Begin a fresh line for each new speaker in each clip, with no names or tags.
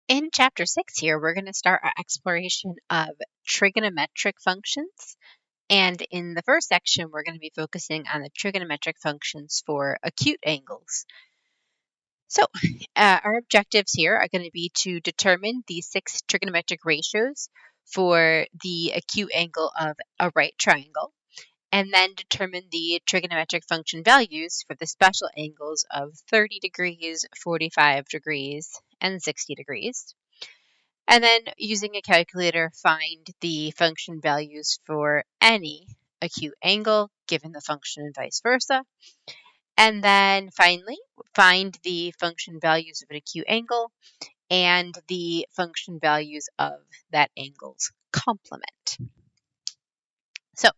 In Chapter 6 here, we're going to start our exploration of trigonometric functions. And in the first section, we're going to be focusing on the trigonometric functions for acute angles. So our objectives here are going to be to determine the 6 trigonometric ratios for the acute angle of a right triangle, and then determine the trigonometric function values for the special angles of 30 degrees, 45 degrees, and 60 degrees. And then using a calculator, find the function values for any acute angle given the function and vice versa. And then finally, find the function values of an acute angle and the function values of that angle's complement. So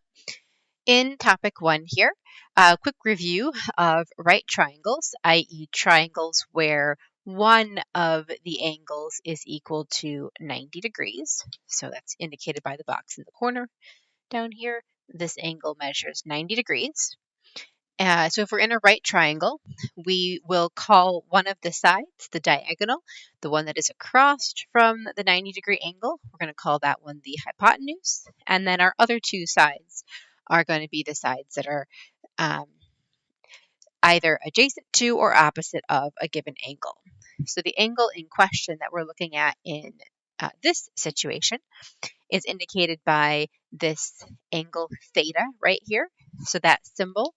in topic 1 here, a quick review of right triangles, i.e. triangles where one of the angles is equal to 90 degrees. So that's indicated by the box in the corner down here. This angle measures 90 degrees. So if we're in a right triangle, we will call one of the sides the diagonal, the one that is across from the 90-degree angle. We're going to call that one the hypotenuse. And then our other two sides are going to be the sides that are either adjacent to or opposite of a given angle. So the angle in question that we're looking at in this situation is indicated by this angle theta right here. So that symbol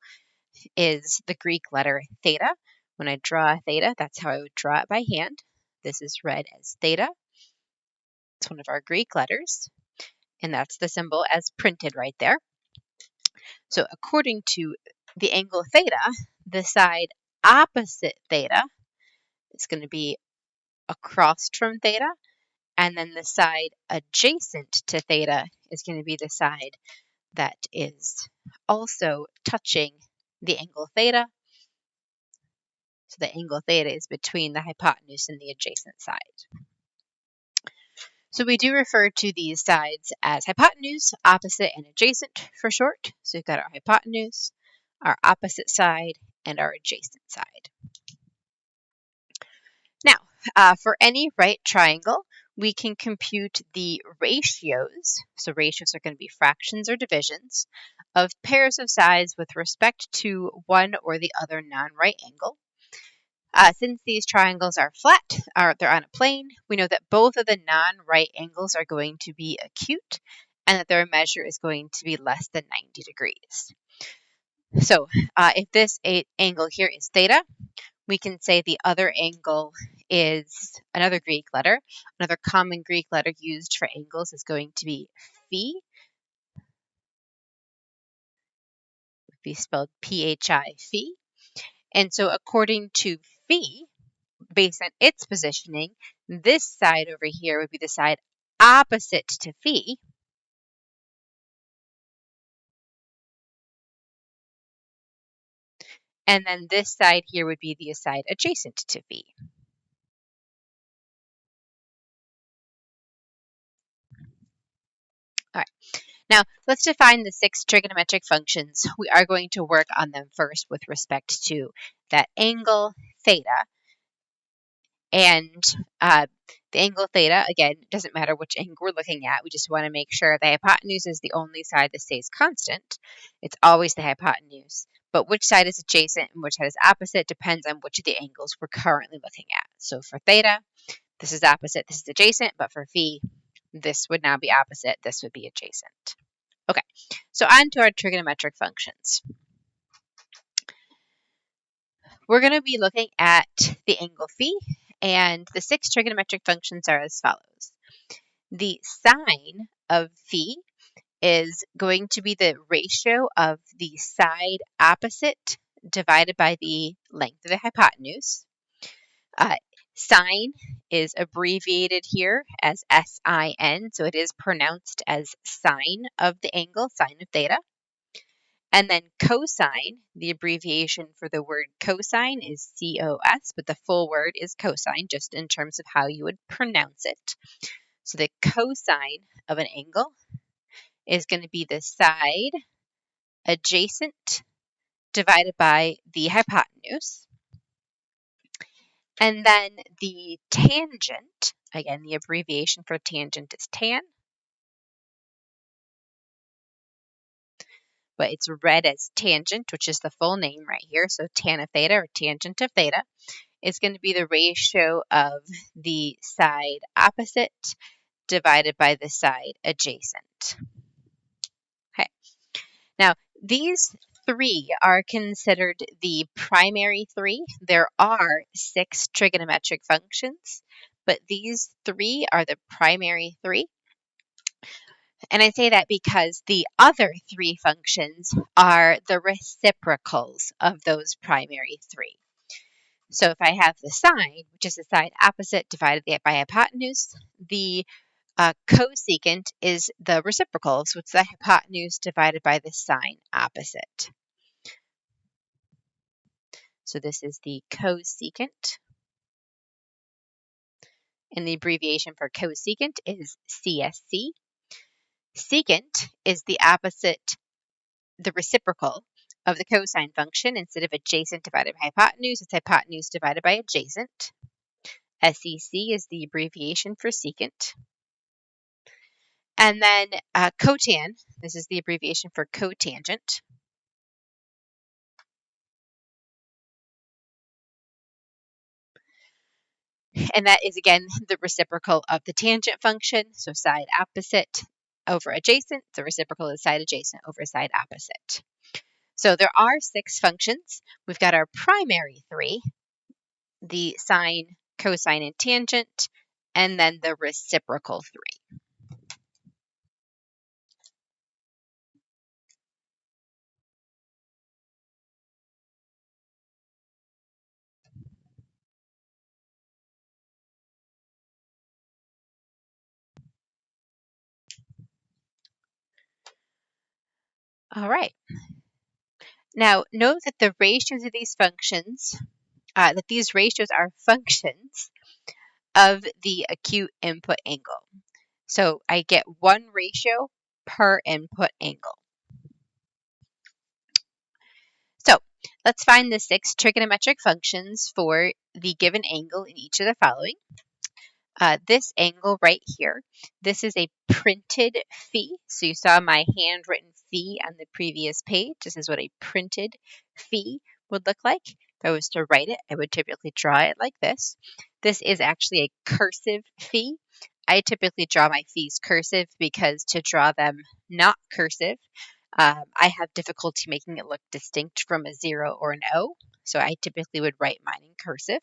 is the Greek letter theta. When I draw theta, that's how I would draw it by hand. This is read as theta. It's one of our Greek letters, and that's the symbol as printed right there. So according to the angle theta, the side opposite theta is going to be across from theta, and then the side adjacent to theta is going to be the side that is also touching the angle theta. So the angle theta is between the hypotenuse and the adjacent side. So we do refer to these sides as hypotenuse, opposite, and adjacent for short. So we've got our hypotenuse, our opposite side, and our adjacent side. Now, for any right triangle, we can compute the ratios. So ratios are going to be fractions or divisions of pairs of sides with respect to one or the other non-right angle. Since these triangles are flat, they're on a plane, we know that both of the non-right angles are going to be acute and that their measure is going to be less than 90 degrees. So if this angle here is theta, we can say the other angle is another Greek letter. Another common Greek letter used for angles is going to be phi. It would be spelled P-H-I, phi. And so according to phi, based on its positioning, this side over here would be the side opposite to phi. And then this side here would be the side adjacent to phi. All right. Now, let's define the 6 trigonometric functions. We are going to work on them first with respect to that angle theta. And the angle theta, again, it doesn't matter which angle we're looking at. We just want to make sure the hypotenuse is the only side that stays constant. It's always the hypotenuse. But which side is adjacent and which side is opposite depends on which of the angles we're currently looking at. So for theta, this is opposite, this is adjacent. But for phi, this would now be opposite, this would be adjacent. Okay, so on to our trigonometric functions. We're going to be looking at the angle phi, and the 6 trigonometric functions are as follows. The sine of phi is going to be the ratio of the side opposite divided by the length of the hypotenuse. Sine is abbreviated here as S-I-N, so it is pronounced as sine of the angle, sine of theta. And then cosine, the abbreviation for the word cosine is C-O-S, but the full word is cosine, just in terms of how you would pronounce it. So the cosine of an angle is going to be the side adjacent divided by the hypotenuse. And then the tangent Again, the abbreviation for tangent is tan, but it's read as tangent, which is the full name right here. So tan of theta, or tangent of theta, is going to be the ratio of the side opposite divided by the side adjacent. Okay. Now, these three are considered the primary three. There are 6 trigonometric functions, but these three are the primary three. And I say that because the other 3 functions are the reciprocals of those primary 3. So if I have the sine, which is the side opposite divided by hypotenuse, the cosecant is the reciprocal, so it's the hypotenuse divided by the sine opposite. So this is the cosecant. And the abbreviation for cosecant is CSC. Secant is the opposite, the reciprocal of the cosine function. Instead of adjacent divided by hypotenuse, it's hypotenuse divided by adjacent. SEC is the abbreviation for secant. And then cotan, this is the abbreviation for cotangent. And that is, again, the reciprocal of the tangent function. So side opposite over adjacent. The reciprocal is side adjacent over side opposite. So there are 6 functions. We've got our primary 3, the sine, cosine, and tangent, and then the reciprocal 3. All right. Now, note that the ratios of these functions, that these ratios are functions of the acute input angle. So I get 1 ratio per input angle. So let's find the 6 trigonometric functions for the given angle in each of the following. This angle right here, this is a printed phi. So you saw my handwritten phi on the previous page. This is what a printed phi would look like. If I was to write it, I would typically draw it like this. This is actually a cursive phi. I typically draw my phis cursive because to draw them not cursive, I have difficulty making it look distinct from a 0 or an O. So I typically would write mine in cursive.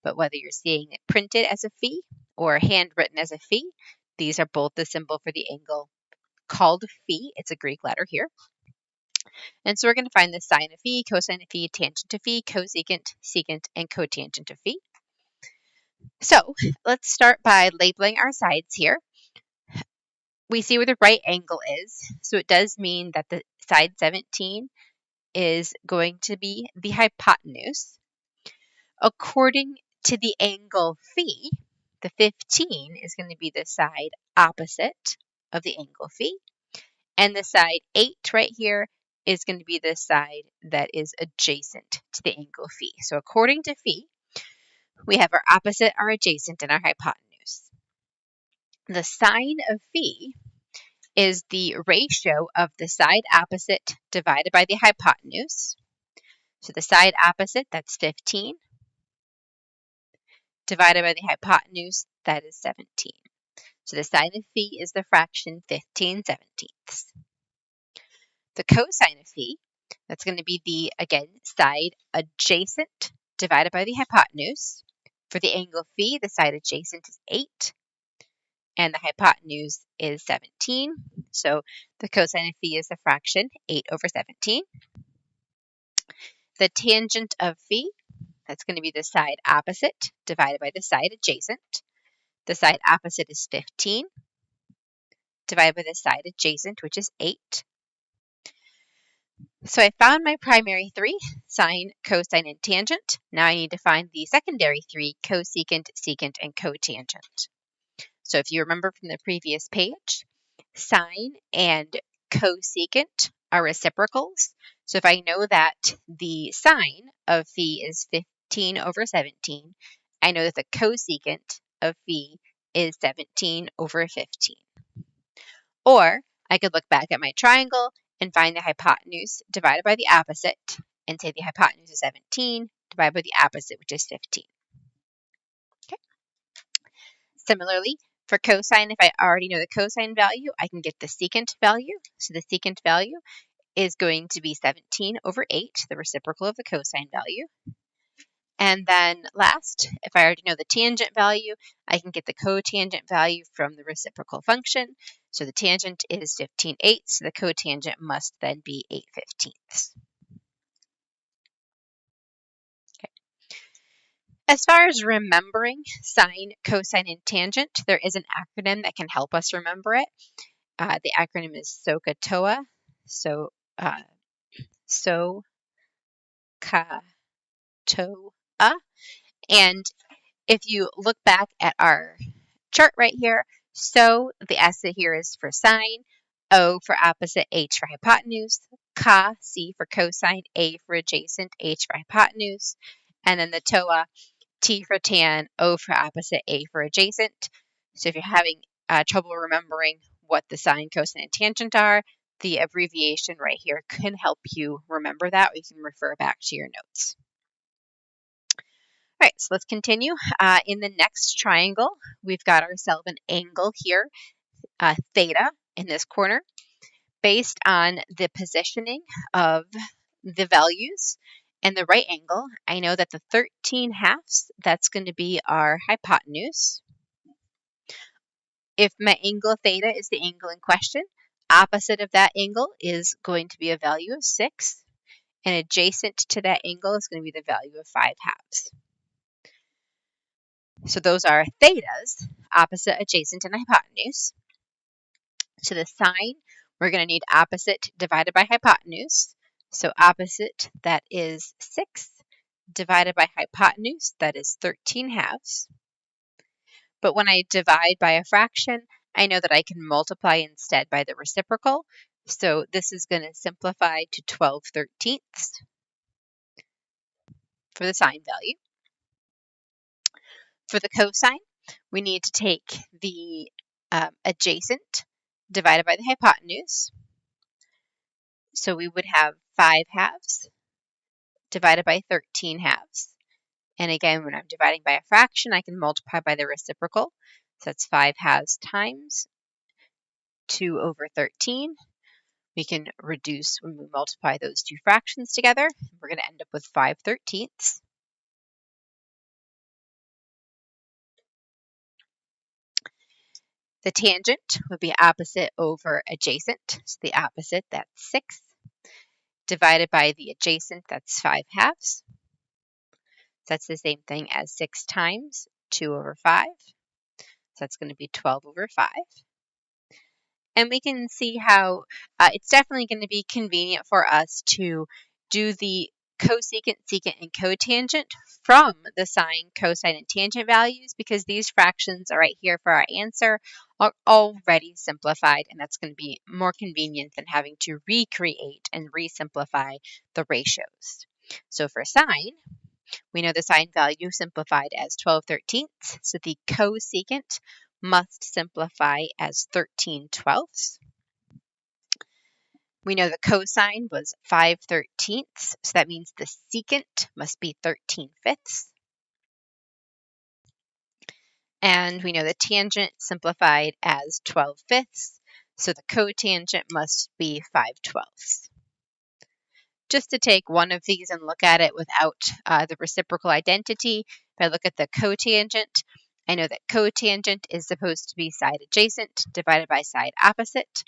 But whether you're seeing it printed as a phi or handwritten as a phi, these are both the symbol for the angle called phi. It's a Greek letter here. And so we're going to find the sine of phi, cosine of phi, tangent of phi, cosecant, secant, and cotangent of phi. So let's start by labeling our sides here. We see where the right angle is. So it does mean that the side 17 is going to be the hypotenuse. According to the angle phi, the 15 is going to be the side opposite of the angle phi. And the side 8 right here is going to be the side that is adjacent to the angle phi. So according to phi, we have our opposite, our adjacent, and our hypotenuse. The sine of phi is the ratio of the side opposite divided by the hypotenuse. So the side opposite, that's 15, divided by the hypotenuse, that is 17. So the sine of phi is the fraction 15/17. The cosine of phi, that's going to be the, again, side adjacent divided by the hypotenuse. For the angle phi, the side adjacent is 8, and the hypotenuse is 17. So the cosine of phi is the fraction 8/17. The tangent of phi, that's going to be the side opposite divided by the side adjacent. The side opposite is 15 divided by the side adjacent, which is 8. So I found my primary 3, sine, cosine, and tangent. Now I need to find the secondary 3, cosecant, secant, and cotangent. So if you remember from the previous page, sine and cosecant are reciprocals. So if I know that the sine of phi is 15/17, I know that the cosecant of phi is 17 over 15. Or I could look back at my triangle and find the hypotenuse divided by the opposite and say the hypotenuse is 17 divided by the opposite, which is 15. Okay. Similarly, for cosine, if I already know the cosine value, I can get the secant value. So the secant value is going to be 17 over 8, the reciprocal of the cosine value. And then last, if I already know the tangent value, I can get the cotangent value from the reciprocal function. So the tangent is 15/8, so the cotangent must then be 8/15. Okay. As far as remembering sine, cosine, and tangent, there is an acronym that can help us remember it. The acronym is SOHCAHTOA. So, SOHCAHTOA. And if you look back at our chart right here, so the S here is for sine, O for opposite, H for hypotenuse, C for cosine, A for adjacent, H for hypotenuse, and then the TOA, T for tan, O for opposite, A for adjacent. So if you're having trouble remembering what the sine, cosine, and tangent are, the abbreviation right here can help you remember that, or you can refer back to your notes. All right, so let's continue. In the next triangle, we've got ourselves an angle here, theta in this corner, based on the positioning of the values and the right angle. I know that the 13/2, that's going to be our hypotenuse. If my angle theta is the angle in question, opposite of that angle is going to be a value of 6, and adjacent to that angle is going to be the value of 5/2. So those are thetas, opposite, adjacent, and hypotenuse. To the sine, we're going to need opposite divided by hypotenuse. So opposite, that is 6, divided by hypotenuse, that is 13/2. But when I divide by a fraction, I know that I can multiply instead by the reciprocal. So this is going to simplify to 12/13 for the sine value. For the cosine, we need to take the adjacent divided by the hypotenuse. So we would have 5/2 divided by 13/2. And again, when I'm dividing by a fraction, I can multiply by the reciprocal. So that's 5/2 times 2 over 13. We can reduce when we multiply those two fractions together. We're going to end up with 5/13. The tangent would be opposite over adjacent. So the opposite, that's 6, divided by the adjacent, that's 5/2. That's the same thing as 6 times 2 over 5. So that's going to be 12 over 5. And we can see how it's definitely going to be convenient for us to do the cosecant, secant, and cotangent from the sine, cosine, and tangent values, because these fractions are right here for our answer are already simplified, and that's going to be more convenient than having to recreate and resimplify the ratios. So for sine, we know the sine value simplified as 12/13, so the cosecant must simplify as 13/12. We know the cosine was 5/13, so that means the secant must be 13/5. And we know the tangent simplified as 12/5, so the cotangent must be 5/12. Just to take one of these and look at it without the reciprocal identity, if I look at the cotangent, I know that cotangent is supposed to be side adjacent divided by side opposite.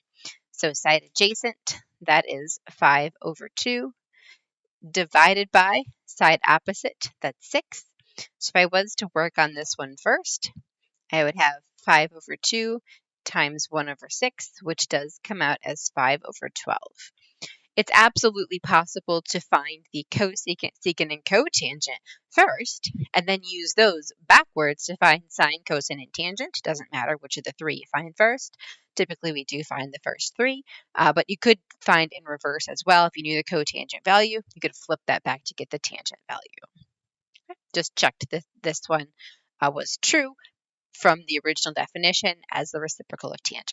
So side adjacent, that is 5 over 2, divided by side opposite, that's 6. So if I was to work on this one first, I would have 5 over 2 times 1 over 6, which does come out as 5 over 12. It's absolutely possible to find the cosecant, secant, and cotangent first, and then use those backwards to find sine, cosine, and tangent. Doesn't matter which of the three you find first. Typically, we do find the first three, but you could find in reverse as well. If you knew the cotangent value, you could flip that back to get the tangent value. Just checked this one was true from the original definition as the reciprocal of tangent.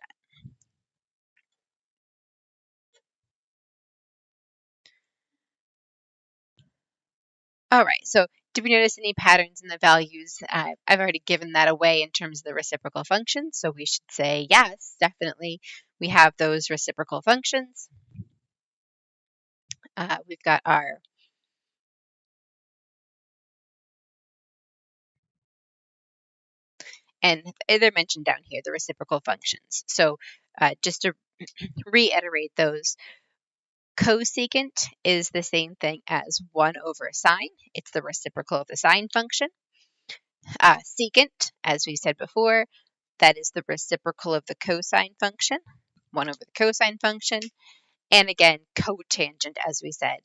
All right, so did we notice any patterns in the values? I've already given that away in terms of the reciprocal functions, so we should say yes, definitely. We have those reciprocal functions. We've got our and they're mentioned down here, the reciprocal functions. So just to reiterate those, cosecant is the same thing as 1 over sine. It's the reciprocal of the sine function. Secant, as we said before, that is the reciprocal of the cosine function, 1 over the cosine function. And again, cotangent, as we said,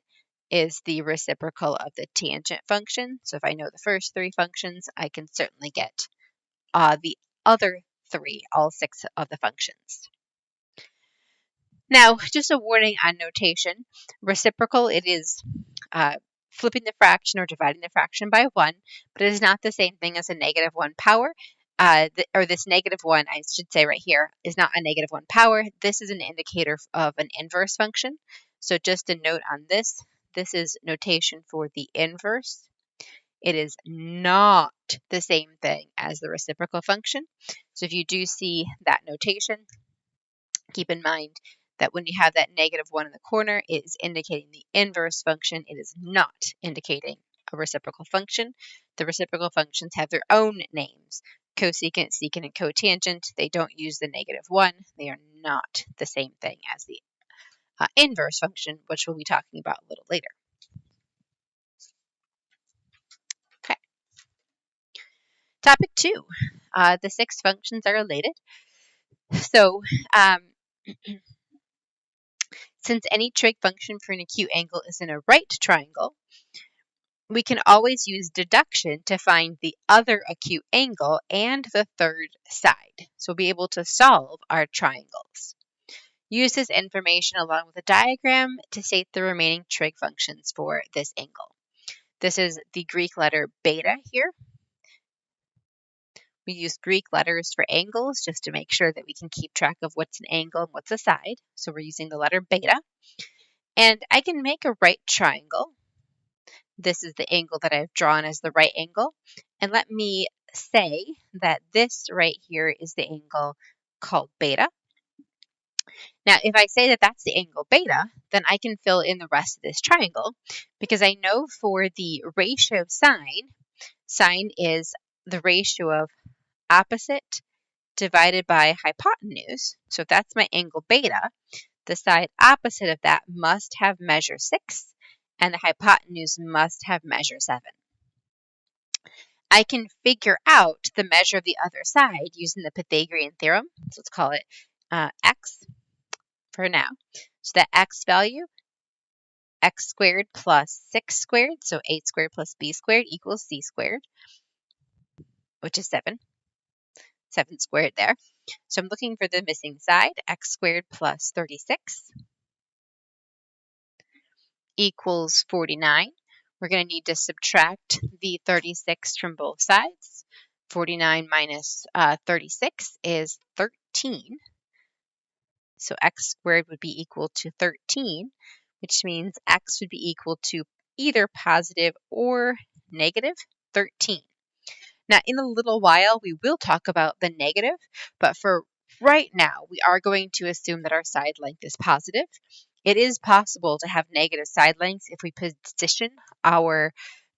is the reciprocal of the tangent function. So if I know the first 3 functions, I can certainly get the other 3, all 6 of the functions. Now, just a warning on notation. Reciprocal, it is flipping the fraction or dividing the fraction by 1, but it is not the same thing as a negative 1 power. Or this negative 1, I should say right here, is not a negative 1 power. This is an indicator of an inverse function. So just a note on this is notation for the inverse. It is not the same thing as the reciprocal function. So if you do see that notation, keep in mind that when you have that negative 1 in the corner, it is indicating the inverse function. It is not indicating a reciprocal function. The reciprocal functions have their own names. Cosecant, secant, and cotangent. They don't use the negative 1. They are not the same thing as the inverse function, which we'll be talking about a little later. Okay. Topic 2. The 6 functions are related. So, since any trig function for an acute angle is in a right triangle, we can always use deduction to find the other acute angle and the third side. So we'll be able to solve our triangles. Use this information along with a diagram to state the remaining trig functions for this angle. This is the Greek letter beta here. We use Greek letters for angles just to make sure that we can keep track of what's an angle and what's a side. So we're using the letter beta. And I can make a right triangle. This is the angle that I've drawn as the right angle. And let me say that this right here is the angle called beta. Now, if I say that that's the angle beta, then I can fill in the rest of this triangle because I know for the ratio of sine is the ratio of opposite divided by hypotenuse. So if that's my angle beta, the side opposite of that must have measure 6, and the hypotenuse must have measure 7. I can figure out the measure of the other side using the Pythagorean theorem. So let's call it x for now. So that x value, x squared plus 6 squared, so 8 squared plus b squared equals c squared, which is 7. 7 squared there. So I'm looking for the missing side, x squared plus 36 equals 49. We're going to need to subtract the 36 from both sides. 49 minus 36 is 13. So x squared would be equal to 13, which means x would be equal to either positive or negative 13. Now, in a little while, we will talk about the negative, but for right now, we are going to assume that our side length is positive. It is possible to have negative side lengths if we position our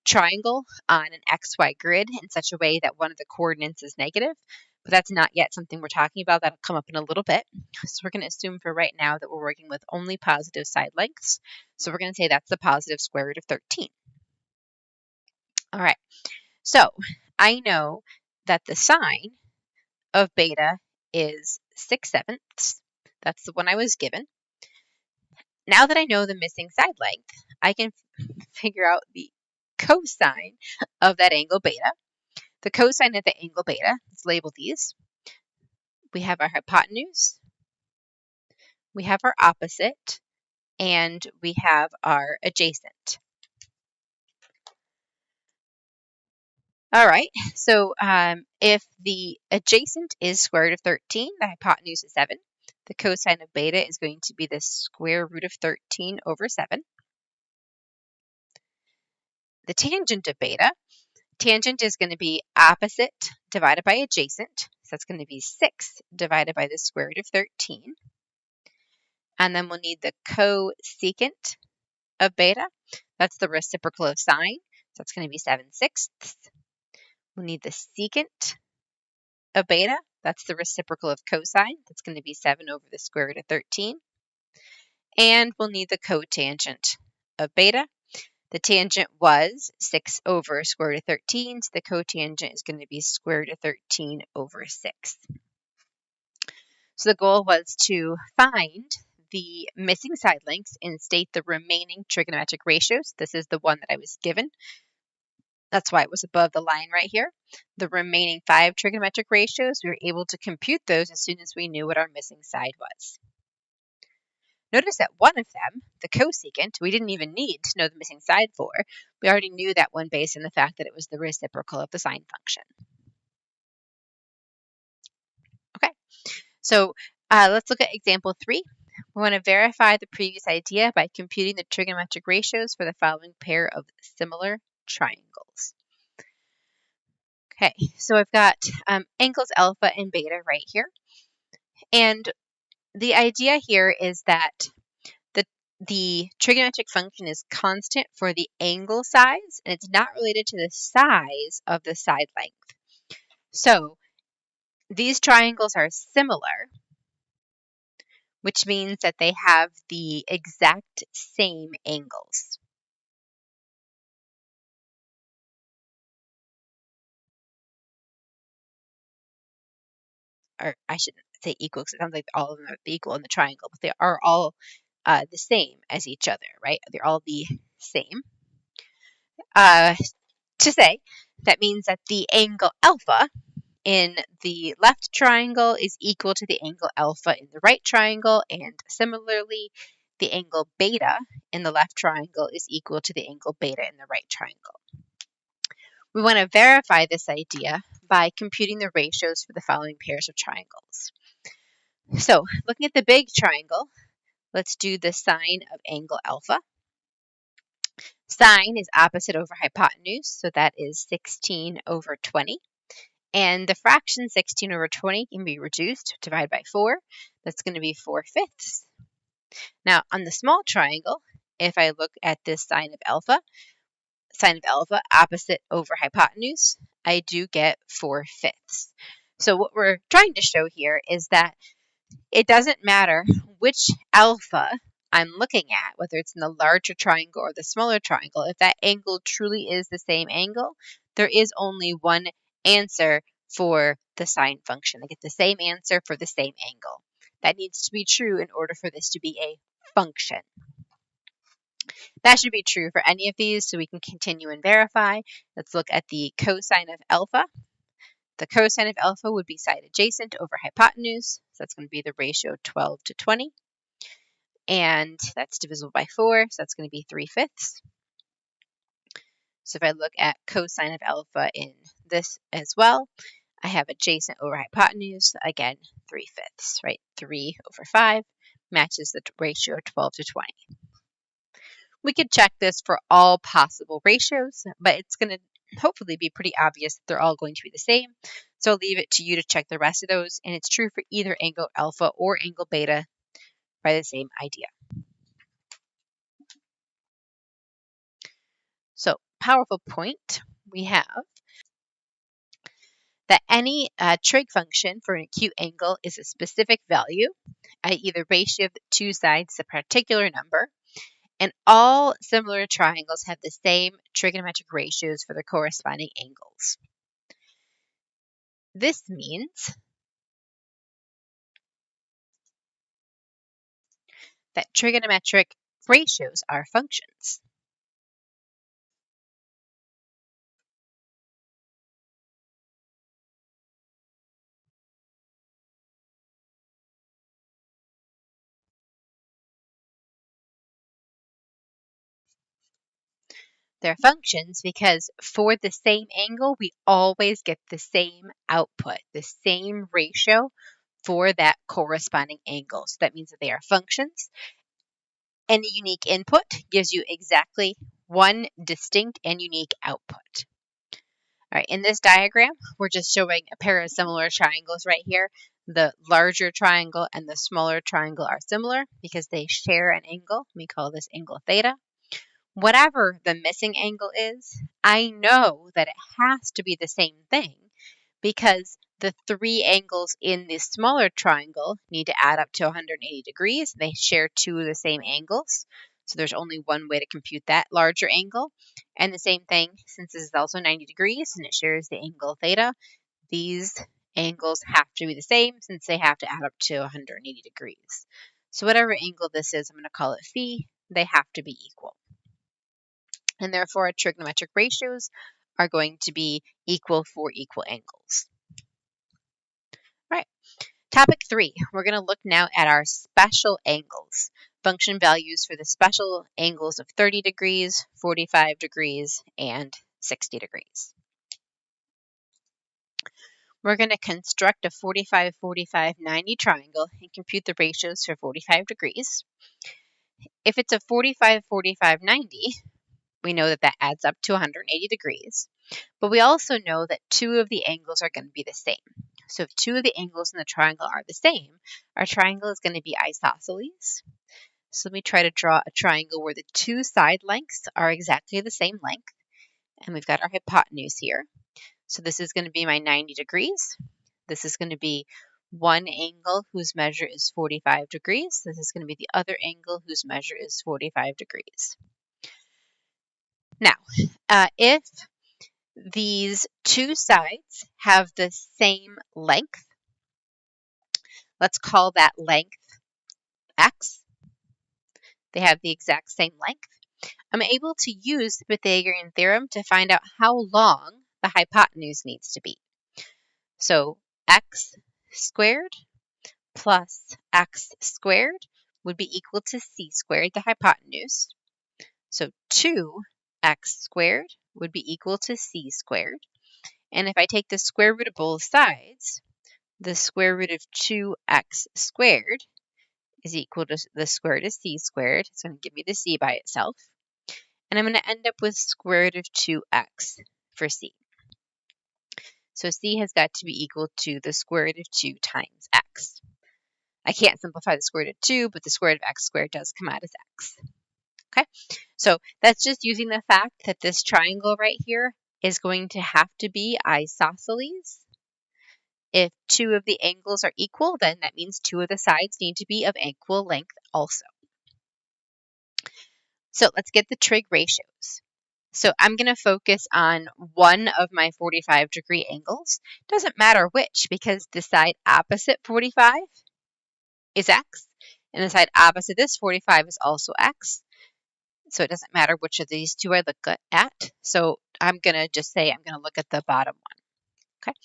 triangle on an XY grid in such a way that one of the coordinates is negative, but that's not yet something we're talking about. That'll come up in a little bit. So we're going to assume for right now that we're working with only positive side lengths. So we're going to say that's the positive square root of 13. All right. So I know that the sine of beta is 6/7. That's the one I was given. Now that I know the missing side length, I can figure out the cosine of that angle beta. The cosine of the angle beta, let's label these. We have our hypotenuse, we have our opposite, and we have our adjacent. All right, so if the adjacent is square root of 13, the hypotenuse is 7. The cosine of beta is going to be the square root of 13 over 7. The tangent of beta, tangent is going to be opposite divided by adjacent. So that's going to be 6 divided by the square root of 13. And then we'll need the cosecant of beta. That's the reciprocal of sine. So that's going to be 7/6. We'll need the secant of beta. That's the reciprocal of cosine. That's going to be 7 over the square root of 13. And we'll need the cotangent of beta. The tangent was 6 over square root of 13, so the cotangent is going to be square root of 13 over 6. So the goal was to find the missing side lengths and state the remaining trigonometric ratios. This is the one that I was given. That's why it was above the line right here. The remaining 5 trigonometric ratios, we were able to compute those as soon as we knew what our missing side was. Notice that one of them, the cosecant, we didn't even need to know the missing side for. We already knew that one based on the fact that it was the reciprocal of the sine function. Okay, so let's look at example 3. We want to verify the previous idea by computing the trigonometric ratios for the following pair of similar triangles. Okay, so I've got angles alpha and beta right here. And the idea here is that the trigonometric function is constant for the angle size, and it's not related to the size of the side length. So these triangles are similar, which means that they have the exact same angles. Or I shouldn't say equal because it sounds like all of them are equal in the triangle, but they are all the same as each other, right? They're all the same. To say, that means that the angle alpha in the left triangle is equal to the angle alpha in the right triangle, and similarly, the angle beta in the left triangle is equal to the angle beta in the right triangle. We want to verify this idea by computing the ratios for the following pairs of triangles. So, looking at the big triangle, let's do the sine of angle alpha. Sine is opposite over hypotenuse, so that is 16 over 20. And the fraction 16 over 20 can be reduced, divided by 4. That's going to be 4/5. Now, on the small triangle, if I look at this sine of alpha opposite over hypotenuse, I do get 4/5. So what we're trying to show here is that it doesn't matter which alpha I'm looking at, whether it's in the larger triangle or the smaller triangle. If that angle truly is the same angle, there is only one answer for the sine function. I get the same answer for the same angle. That needs to be true in order for this to be a function. That should be true for any of these, so we can continue and verify. Let's look at the cosine of alpha. The cosine of alpha would be side adjacent over hypotenuse, so that's going to be the ratio 12/20. And that's divisible by 4, so that's going to be 3/5. So if I look at cosine of alpha in this as well, I have adjacent over hypotenuse, again, 3/5, right? 3/5 matches the ratio 12/20. We could check this for all possible ratios, but it's going to hopefully be pretty obvious that they're all going to be the same. So I'll leave it to you to check the rest of those, and it's true for either angle alpha or angle beta by the same idea. So, powerful point, we have that any trig function for an acute angle is a specific value, i.e. the ratio of the two sides is a particular number, and all similar triangles have the same trigonometric ratios for their corresponding angles. This means that trigonometric ratios are functions. They're functions because for the same angle, we always get the same output, the same ratio for that corresponding angle. So that means that they are functions. And the unique input gives you exactly one distinct and unique output. All right, in this diagram, we're just showing a pair of similar triangles right here. The larger triangle and the smaller triangle are similar because they share an angle. We call this angle theta. Whatever the missing angle is, I know that it has to be the same thing because the three angles in the smaller triangle need to add up to 180 degrees. They share two of the same angles. So there's only one way to compute that larger angle. And the same thing, since this is also 90 degrees and it shares the angle theta, these angles have to be the same since they have to add up to 180 degrees. So whatever angle this is, I'm going to call it phi. They have to be equal. And therefore, our trigonometric ratios are going to be equal for equal angles. All right, topic 3, we're going to look now at our special angles, function values for the special angles of 30 degrees, 45 degrees, and 60 degrees. We're going to construct a 45, 45, 90 triangle and compute the ratios for 45 degrees. If it's a 45, 45, 90, we know that that adds up to 180 degrees. But we also know that two of the angles are going to be the same. So if two of the angles in the triangle are the same, our triangle is going to be isosceles. So let me try to draw a triangle where the two side lengths are exactly the same length. And we've got our hypotenuse here. So this is going to be my 90 degrees. This is going to be one angle whose measure is 45 degrees. This is going to be the other angle whose measure is 45 degrees. Now, if these two sides have the same length, let's call that length x. They have the exact same length. I'm able to use the Pythagorean theorem to find out how long the hypotenuse needs to be. So x squared plus x squared would be equal to c squared, the hypotenuse. So 2x squared would be equal to c squared. And if I take the square root of both sides, the square root of 2x squared is equal to the square root of c squared. It's going to give me the c by itself. And I'm going to end up with square root of 2x for c. So c has got to be equal to the square root of 2 times x. I can't simplify the square root of 2, but the square root of x squared does come out as x. Okay, so that's just using the fact that this triangle right here is going to have to be isosceles. If two of the angles are equal, then that means two of the sides need to be of equal length also. So let's get the trig ratios. So I'm going to focus on one of my 45 degree angles. Doesn't matter which, because the side opposite 45 is x, and the side opposite this 45 is also x. So it doesn't matter which of these two I look at. So I'm going to just say I'm going to look at the bottom one, okay?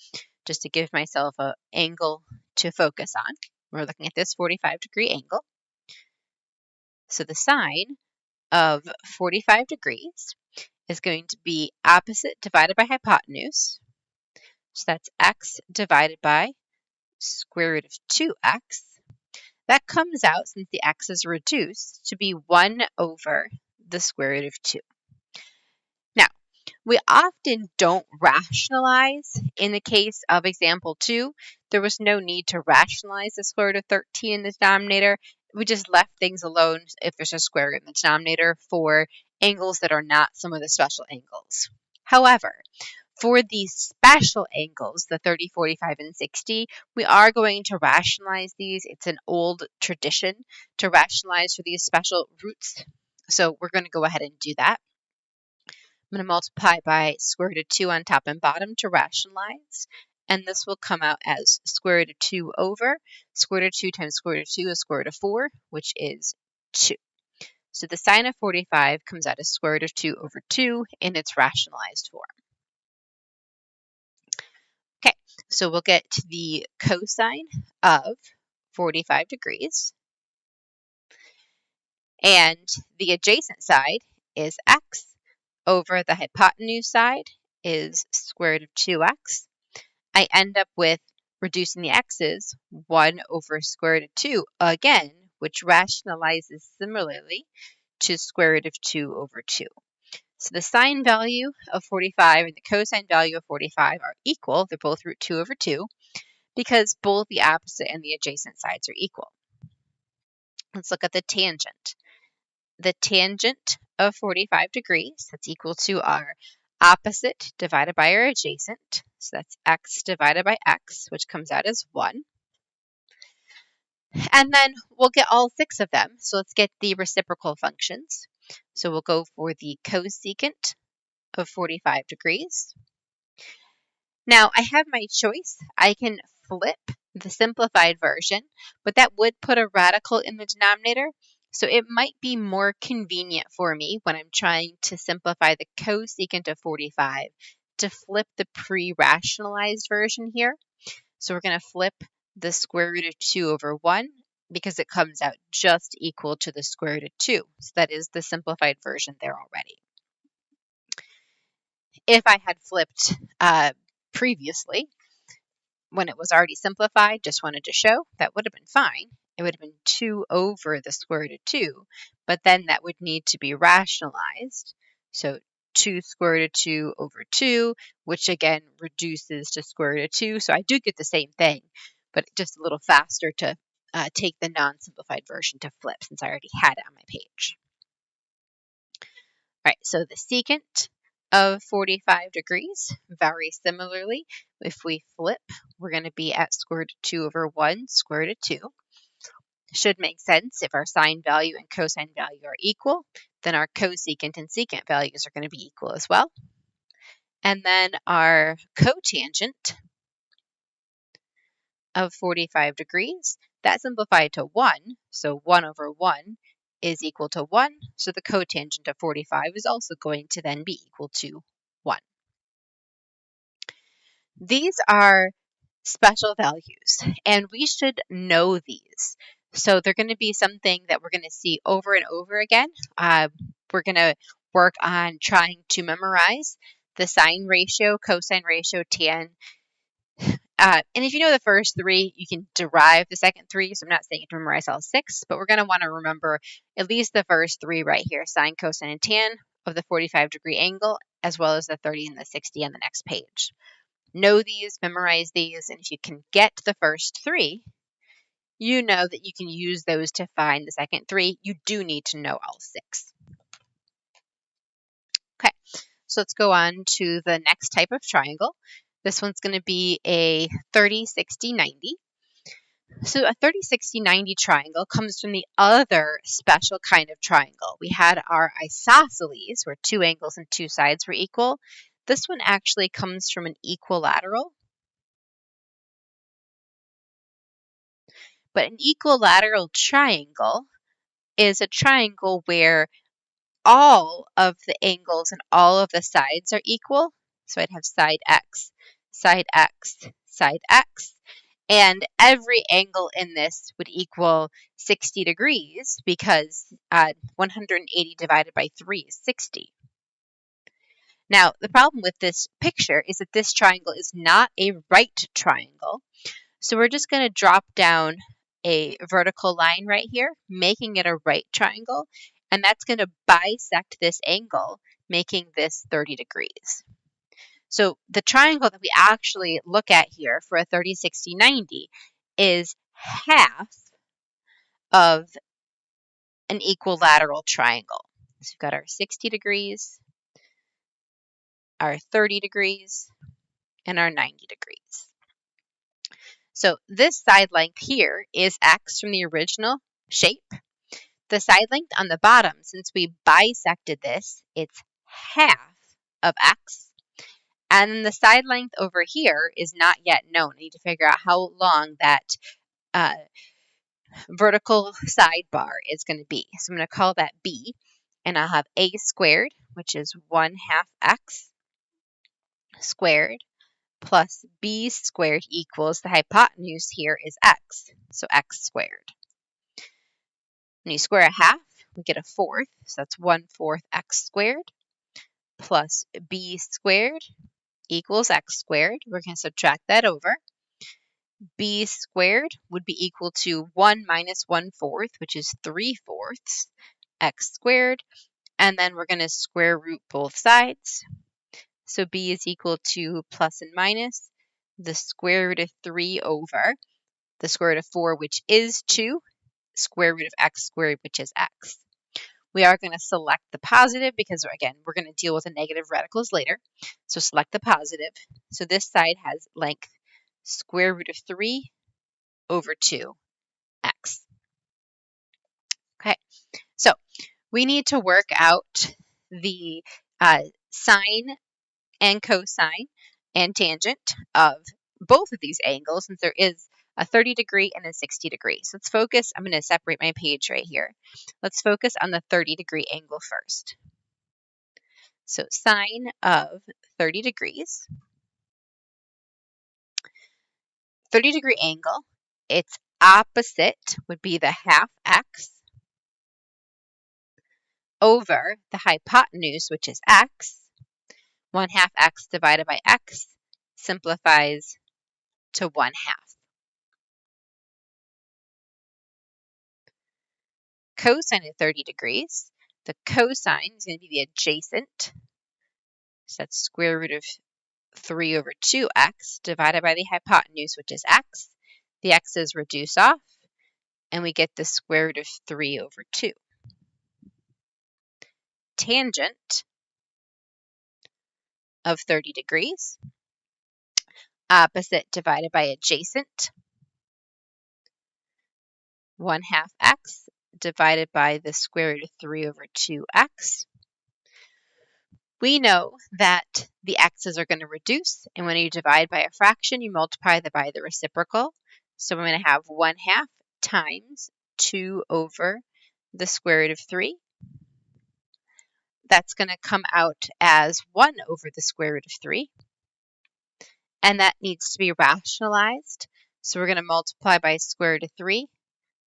Just to give myself an angle to focus on. We're looking at this 45 degree angle. So the sine of 45 degrees is going to be opposite divided by hypotenuse. So that's x divided by square root of 2x. That comes out, since the x is reduced, to be 1 over the square root of 2. Now, we often don't rationalize. In the case of example 2, there was no need to rationalize the square root of 13 in the denominator. We just left things alone if there's a square root in the denominator for angles that are not some of the special angles. However, for these special angles, the 30, 45, and 60, we are going to rationalize these. It's an old tradition to rationalize for these special roots. So we're going to go ahead and do that. I'm going to multiply by square root of 2 on top and bottom to rationalize. And this will come out as square root of 2 over square root of 2 times square root of 2 is square root of 4, which is 2. So the sine of 45 comes out as square root of 2 over 2 in its rationalized form. Okay, so we'll get the cosine of 45 degrees. And the adjacent side is x over the hypotenuse side is square root of 2x. I end up with reducing the x's, 1 over square root of 2 again, which rationalizes similarly to square root of 2 over 2. So the sine value of 45 and the cosine value of 45 are equal. They're both root 2 over 2 because both the opposite and the adjacent sides are equal. Let's look at the tangent. The tangent of 45 degrees, that's equal to our opposite divided by our adjacent. So that's x divided by x, which comes out as 1. And then we'll get all 6 of them. So let's get the reciprocal functions. So we'll go for the cosecant of 45 degrees. Now, I have my choice. I can flip the simplified version, but that would put a radical in the denominator. So it might be more convenient for me when I'm trying to simplify the cosecant of 45 to flip the pre-rationalized version here. So we're going to flip the square root of 2 over 1 because it comes out just equal to the square root of 2. So that is the simplified version there already. If I had flipped previously, when it was already simplified, just wanted to show, that would have been fine. It would have been 2 over the square root of 2, but then that would need to be rationalized. So 2 square root of 2 over 2, which again reduces to square root of 2. So I do get the same thing, but just a little faster to take the non-simplified version to flip since I already had it on my page. All right, so the secant of 45 degrees, very similarly, if we flip, we're going to be at square root of 2 over 1, square root of 2. Should make sense if our sine value and cosine value are equal, then our cosecant and secant values are going to be equal as well. And then our cotangent of 45 degrees, that simplified to 1, so 1 over 1 is equal to 1, so the cotangent of 45 is also going to then be equal to 1. These are special values, and we should know these. So they're going to be something that we're going to see over and over again. We're going to work on trying to memorize the sine ratio, cosine ratio, tan. And if you know the first 3, you can derive the second 3. So I'm not saying you have to memorize all 6, but we're going to want to remember at least the first 3 right here, sine, cosine, and tan of the 45-degree angle, as well as the 30 and the 60 on the next page. Know these, memorize these, and if you can get the first 3, you know that you can use those to find the second 3. You do need to know all 6. Okay, so let's go on to the next type of triangle. This one's going to be a 30, 60, 90. So a 30, 60, 90 triangle comes from the other special kind of triangle. We had our isosceles, where 2 angles and 2 sides were equal. This one actually comes from an equilateral. But an equilateral triangle is a triangle where all of the angles and all of the sides are equal. So I'd have side x, side x, side x. And every angle in this would equal 60 degrees because 180 divided by 3 is 60. Now, the problem with this picture is that this triangle is not a right triangle. So we're just going to drop down a vertical line right here, making it a right triangle. And that's going to bisect this angle, making this 30 degrees. So the triangle that we actually look at here for a 30, 60, 90 is half of an equilateral triangle. So we've got our 60 degrees, our 30 degrees, and our 90 degrees. So this side length here is x from the original shape. The side length on the bottom, since we bisected this, it's half of x. And then the side length over here is not yet known. I need to figure out how long that vertical sidebar is going to be. So I'm going to call that b, and I'll have a squared, which is 1/2 x squared, plus b squared equals the hypotenuse here is x, so x squared. When you square a half, we get a fourth, so that's 1/4 x squared, plus b squared equals x squared. We're going to subtract that over. B squared would be equal to 1 minus 1/4, which is 3/4 x squared. And then we're going to square root both sides. So b is equal to plus and minus the square root of 3 over the square root of 4, which is 2, square root of x squared, which is x. We are going to select the positive because, again, we're going to deal with the negative radicals later. So select the positive. So this side has length square root of 3 over 2x. Okay, so we need to work out the sine and cosine and tangent of both of these angles, since there is a 30-degree and a 60-degree. So let's focus. I'm going to separate my page right here. Let's focus on the 30-degree angle first. So sine of 30 degrees. 30-degree angle, its opposite would be the half x over the hypotenuse, which is x. 1/2 x divided by x simplifies to 1/2. Cosine of 30 degrees, the cosine is going to be the adjacent. So that's square root of 3 over 2x divided by the hypotenuse, which is x. The x's reduce off, and we get the square root of 3 over 2. Tangent of 30 degrees, opposite divided by adjacent, 1/2 x divided by the square root of 3 over 2x. We know that the x's are going to reduce, and when you divide by a fraction, you multiply by the reciprocal. So we're going to have 1/2 times 2 over the square root of 3. That's going to come out as 1 over the square root of 3. And that needs to be rationalized. So we're going to multiply by square root of 3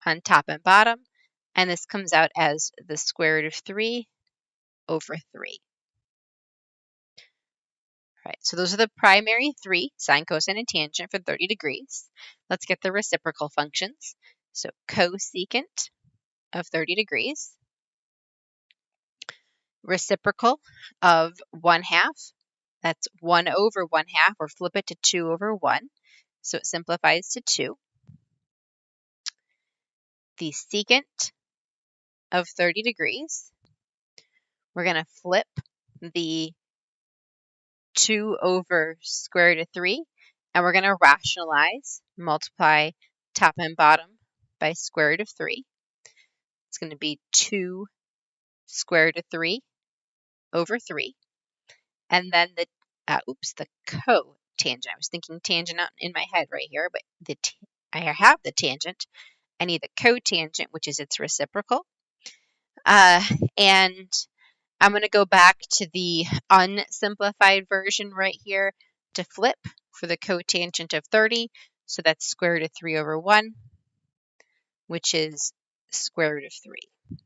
on top and bottom. And this comes out as the square root of 3 over 3. All right, so those are the primary three, sine, cosine, and tangent for 30 degrees. Let's get the reciprocal functions. So cosecant of 30 degrees, reciprocal of 1/2, that's 1 over 1/2, or flip it to 2 over 1, so it simplifies to 2. The secant of 30 degrees, we're going to flip the 2 over square root of 3, and we're going to rationalize, multiply top and bottom by square root of 3. It's going to be 2 square root of 3 over 3. And then the cotangent. I was thinking tangent in my head right here, but I have the tangent. I need the cotangent, which is its reciprocal. And I'm going to go back to the unsimplified version right here to flip for the cotangent of 30. So that's square root of 3 over 1, which is square root of 3.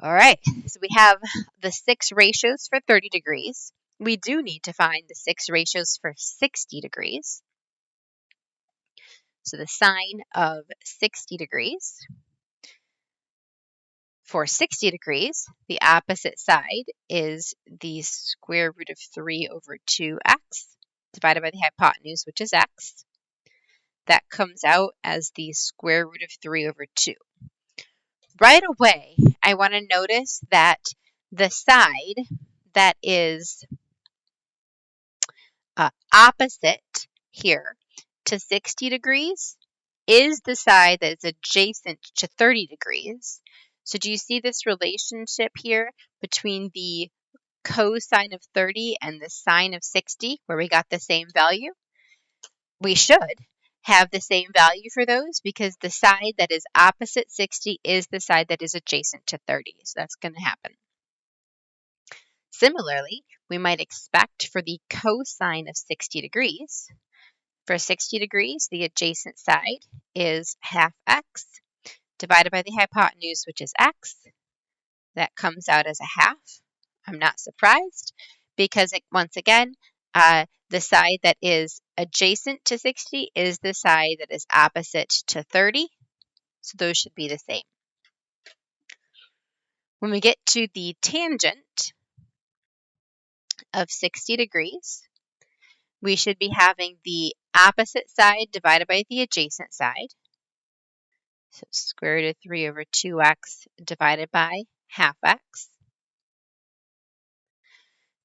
All right, so we have the 6 ratios for 30 degrees. We do need to find the 6 ratios for 60 degrees. So the sine of 60 degrees. For 60 degrees, the opposite side is the square root of 3 over 2x divided by the hypotenuse, which is x. That comes out as the square root of 3 over 2. Right away, I want to notice that the side that is opposite here to 60 degrees is the side that is adjacent to 30 degrees. So do you see this relationship here between the cosine of 30 and the sine of 60, where we got the same value? We should have the same value for those because the side that is opposite 60 is the side that is adjacent to 30. So that's going to happen. Similarly, we might expect for the cosine of 60 degrees. For 60 degrees, the adjacent side is half x divided by the hypotenuse, which is x. that comes out as a half. I'm not surprised because, once again, the side that is adjacent to 60 is the side that is opposite to 30. So those should be the same. When we get to the tangent of 60 degrees, we should be having the opposite side divided by the adjacent side. So square root of 3 over 2x divided by half x.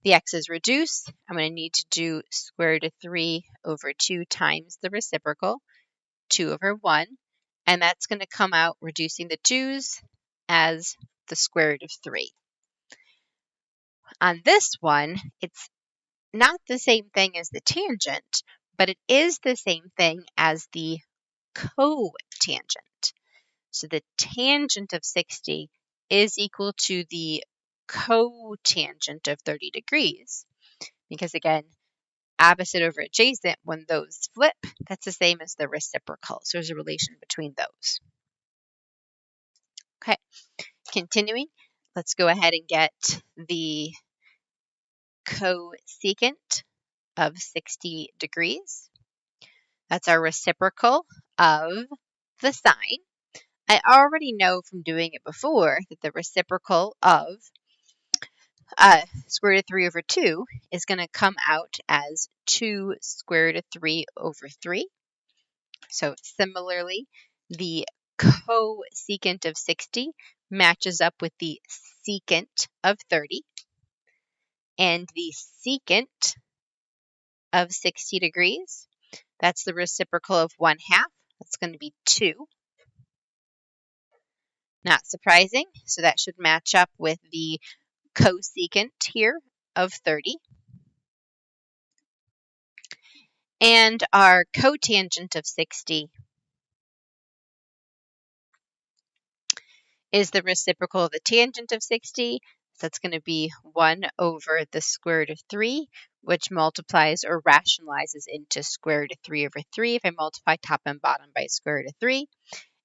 The x's reduce. I'm going to need to do square root of 3 over 2 times the reciprocal, 2 over 1. And that's going to come out, reducing the 2's, as the square root of 3. On this one, it's not the same thing as the tangent, but it is the same thing as the cotangent. So the tangent of 60 is equal to the cotangent of 30 degrees. Because again, opposite over adjacent, when those flip, that's the same as the reciprocal. So there's a relation between those. Okay, continuing, let's go ahead and get the cosecant of 60 degrees. That's our reciprocal of the sine. I already know from doing it before that the reciprocal of square root of 3 over 2 is going to come out as 2 square root of 3 over 3. So similarly, the cosecant of 60 matches up with the secant of 30. And the secant of 60 degrees, that's the reciprocal of 1/2. That's going to be 2. Not surprising. So that should match up with the cosecant here of 30. And our cotangent of 60 is the reciprocal of the tangent of 60. So that's going to be 1 over the square root of 3, which multiplies or rationalizes into square root of 3 over 3 if I multiply top and bottom by square root of 3.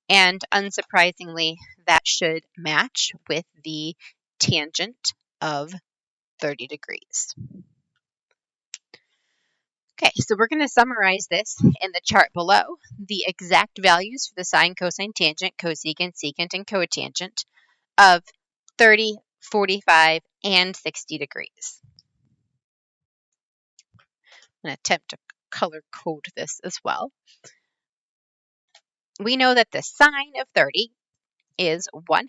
And unsurprisingly, that should match with the tangent of 30 degrees. Okay, so we're going to summarize this in the chart below. The exact values for the sine, cosine, tangent, cosecant, secant, and cotangent of 30, 45, and 60 degrees. I'm going to attempt to color code this as well. We know that the sine of 30 is 1/2.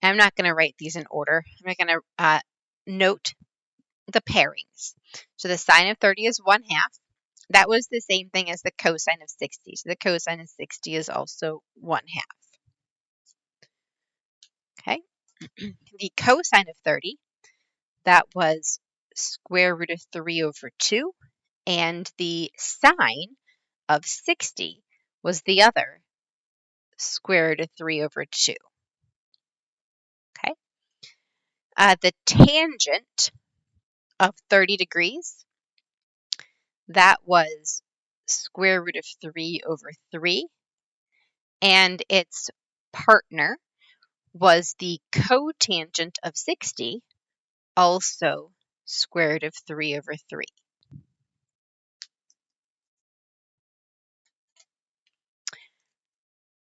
I'm not going to write these in order. I'm going to note the pairings. So the sine of 30 is 1/2. That was the same thing as the cosine of 60. So the cosine of 60 is also 1/2. Okay. The cosine of 30, that was square root of 3 over 2. And the sine of 60 was the other, square root of 3 over 2. Okay. The tangent of 30 degrees, that was square root of 3 over 3. And its partner was the cotangent of 60, also square root of 3 over 3.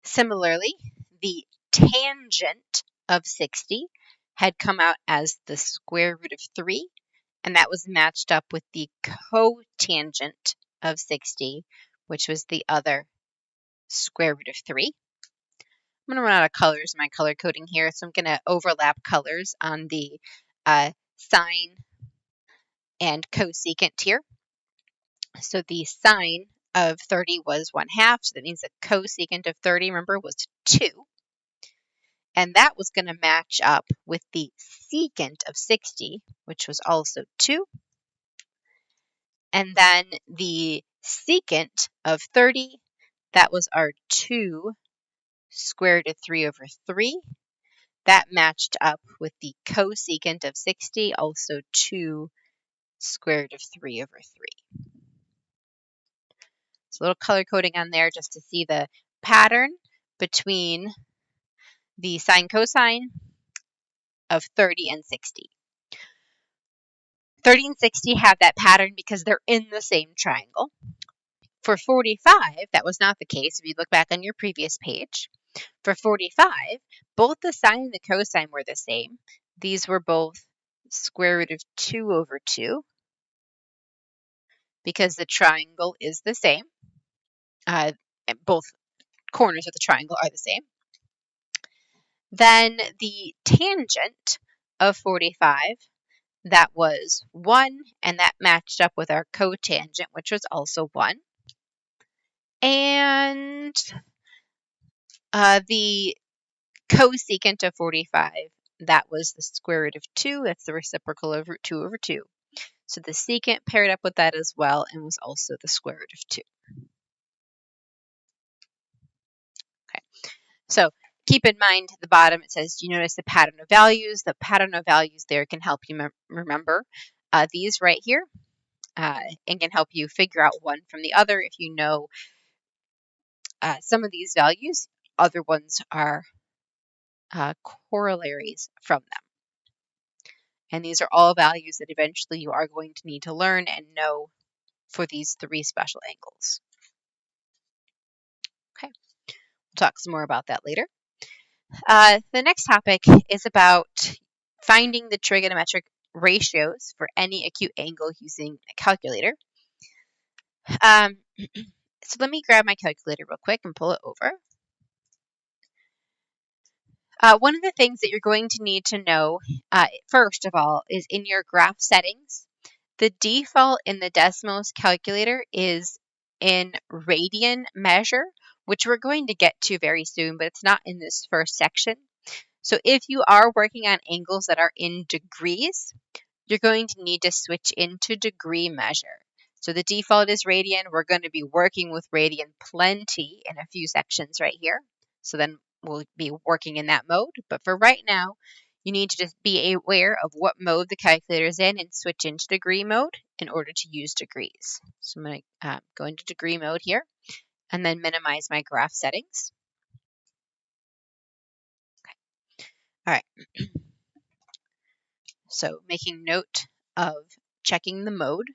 Similarly, the tangent of 60 had come out as the square root of 3, and that was matched up with the cotangent of 60, which was the other square root of 3. I'm going to run out of colors in my color coding here, so I'm going to overlap colors on the sine and cosecant here. So the sine of 30 was 1/2, so that means the cosecant of 30, remember, was 2. And that was going to match up with the secant of 60, which was also 2. And then the secant of 30, that was our 2 square root of 3 over 3. That matched up with the cosecant of 60, also 2 square root of 3 over 3. So a little color coding on there just to see the pattern between the sine cosine of 30 and 60. 30 and 60 have that pattern because they're in the same triangle. For 45, that was not the case if you look back on your previous page. For 45, both the sine and the cosine were the same. These were both square root of 2 over 2 because the triangle is the same. Both corners of the triangle are the same. Then the tangent of 45, that was 1, and that matched up with our cotangent, which was also 1. And the cosecant of 45, that was the square root of 2. That's the reciprocal of root 2 over 2. So the secant paired up with that as well and was also the square root of 2. Okay, so keep in mind at the bottom it says, do you notice the pattern of values? The pattern of values there can help you remember these right here and can help you figure out one from the other. If you know some of these values, other ones are corollaries from them. And these are all values that eventually you are going to need to learn and know for these 3 special angles. Okay, we'll talk some more about that later. The next topic is about finding the trigonometric ratios for any acute angle using a calculator. So let me grab my calculator real quick and pull it over. One of the things that you're going to need to know, first of all, is in your graph settings, the default in the Desmos calculator is in radian measure, which we're going to get to very soon, but it's not in this first section. So if you are working on angles that are in degrees, you're going to need to switch into degree measure. So the default is radian. We're going to be working with radian plenty in a few sections right here. So then we'll be working in that mode. But for right now, you need to just be aware of what mode the calculator is in and switch into degree mode in order to use degrees. So I'm going to go into degree mode here and then minimize my graph settings. Okay. All right. So making note of checking the mode.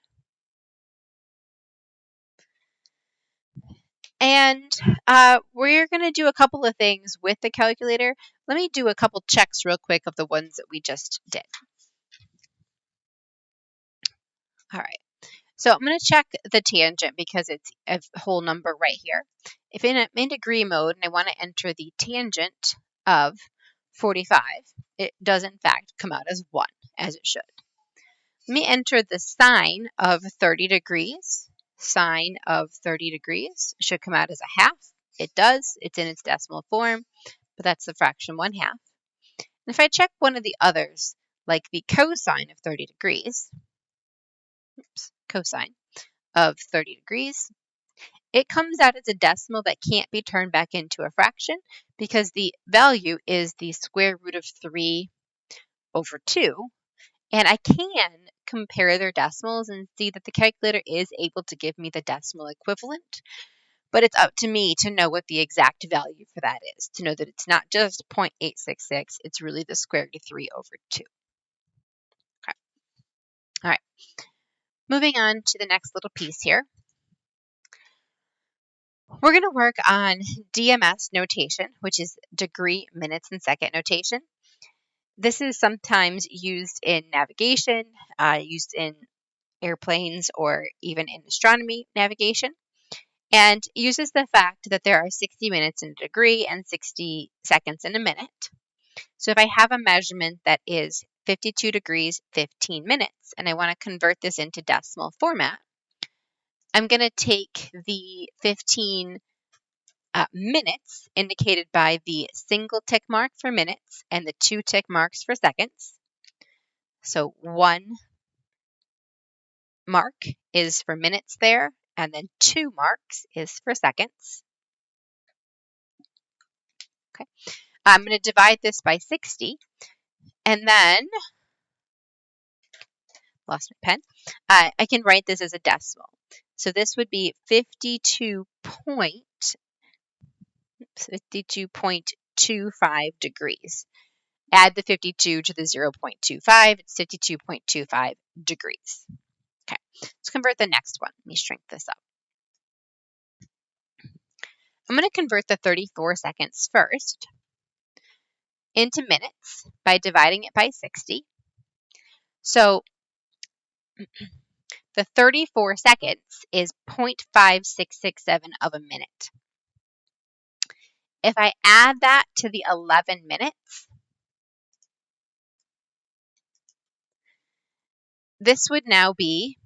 And we're going to do a couple of things with the calculator. Let me do a couple checks real quick of the ones that we just did. All right. So I'm going to check the tangent because it's a whole number right here. If I'm in degree mode and I want to enter the tangent of 45, it does in fact come out as 1, as it should. Let me enter the sine of 30 degrees. Sine of 30 degrees should come out as a half. It does. It's in its decimal form, but that's the fraction 1/2. And if I check one of the others, like the cosine of 30 degrees, cosine of 30 degrees, it comes out as a decimal that can't be turned back into a fraction because the value is the square root of 3 over 2. And I can compare their decimals and see that the calculator is able to give me the decimal equivalent, but it's up to me to know what the exact value for that is, to know that it's not just 0.866, it's really the square root of 3 over 2. Okay. All right. Moving on to the next little piece here. We're going to work on DMS notation, which is degree, minutes, and second notation. This is sometimes used in navigation, used in airplanes, or even in astronomy navigation, and uses the fact that there are 60 minutes in a degree and 60 seconds in a minute. So if I have a measurement that is 52 degrees, 15 minutes, and I want to convert this into decimal format, I'm going to take the 15 minutes indicated by the single tick mark for minutes and the 2 tick marks for seconds. So 1 mark is for minutes there, and then 2 marks is for seconds. Okay, I'm going to divide this by 60, and then, lost my pen, I can write this as a decimal. So this would be 52.2 0.25 degrees. Add the 52 to the 0.25, it's 52.25 degrees. Okay, let's convert the next one. Let me shrink this up. I'm going to convert the 34 seconds first into minutes by dividing it by 60. So the 34 seconds is 0.5667 of a minute. If I add that to the 11 minutes, this would now be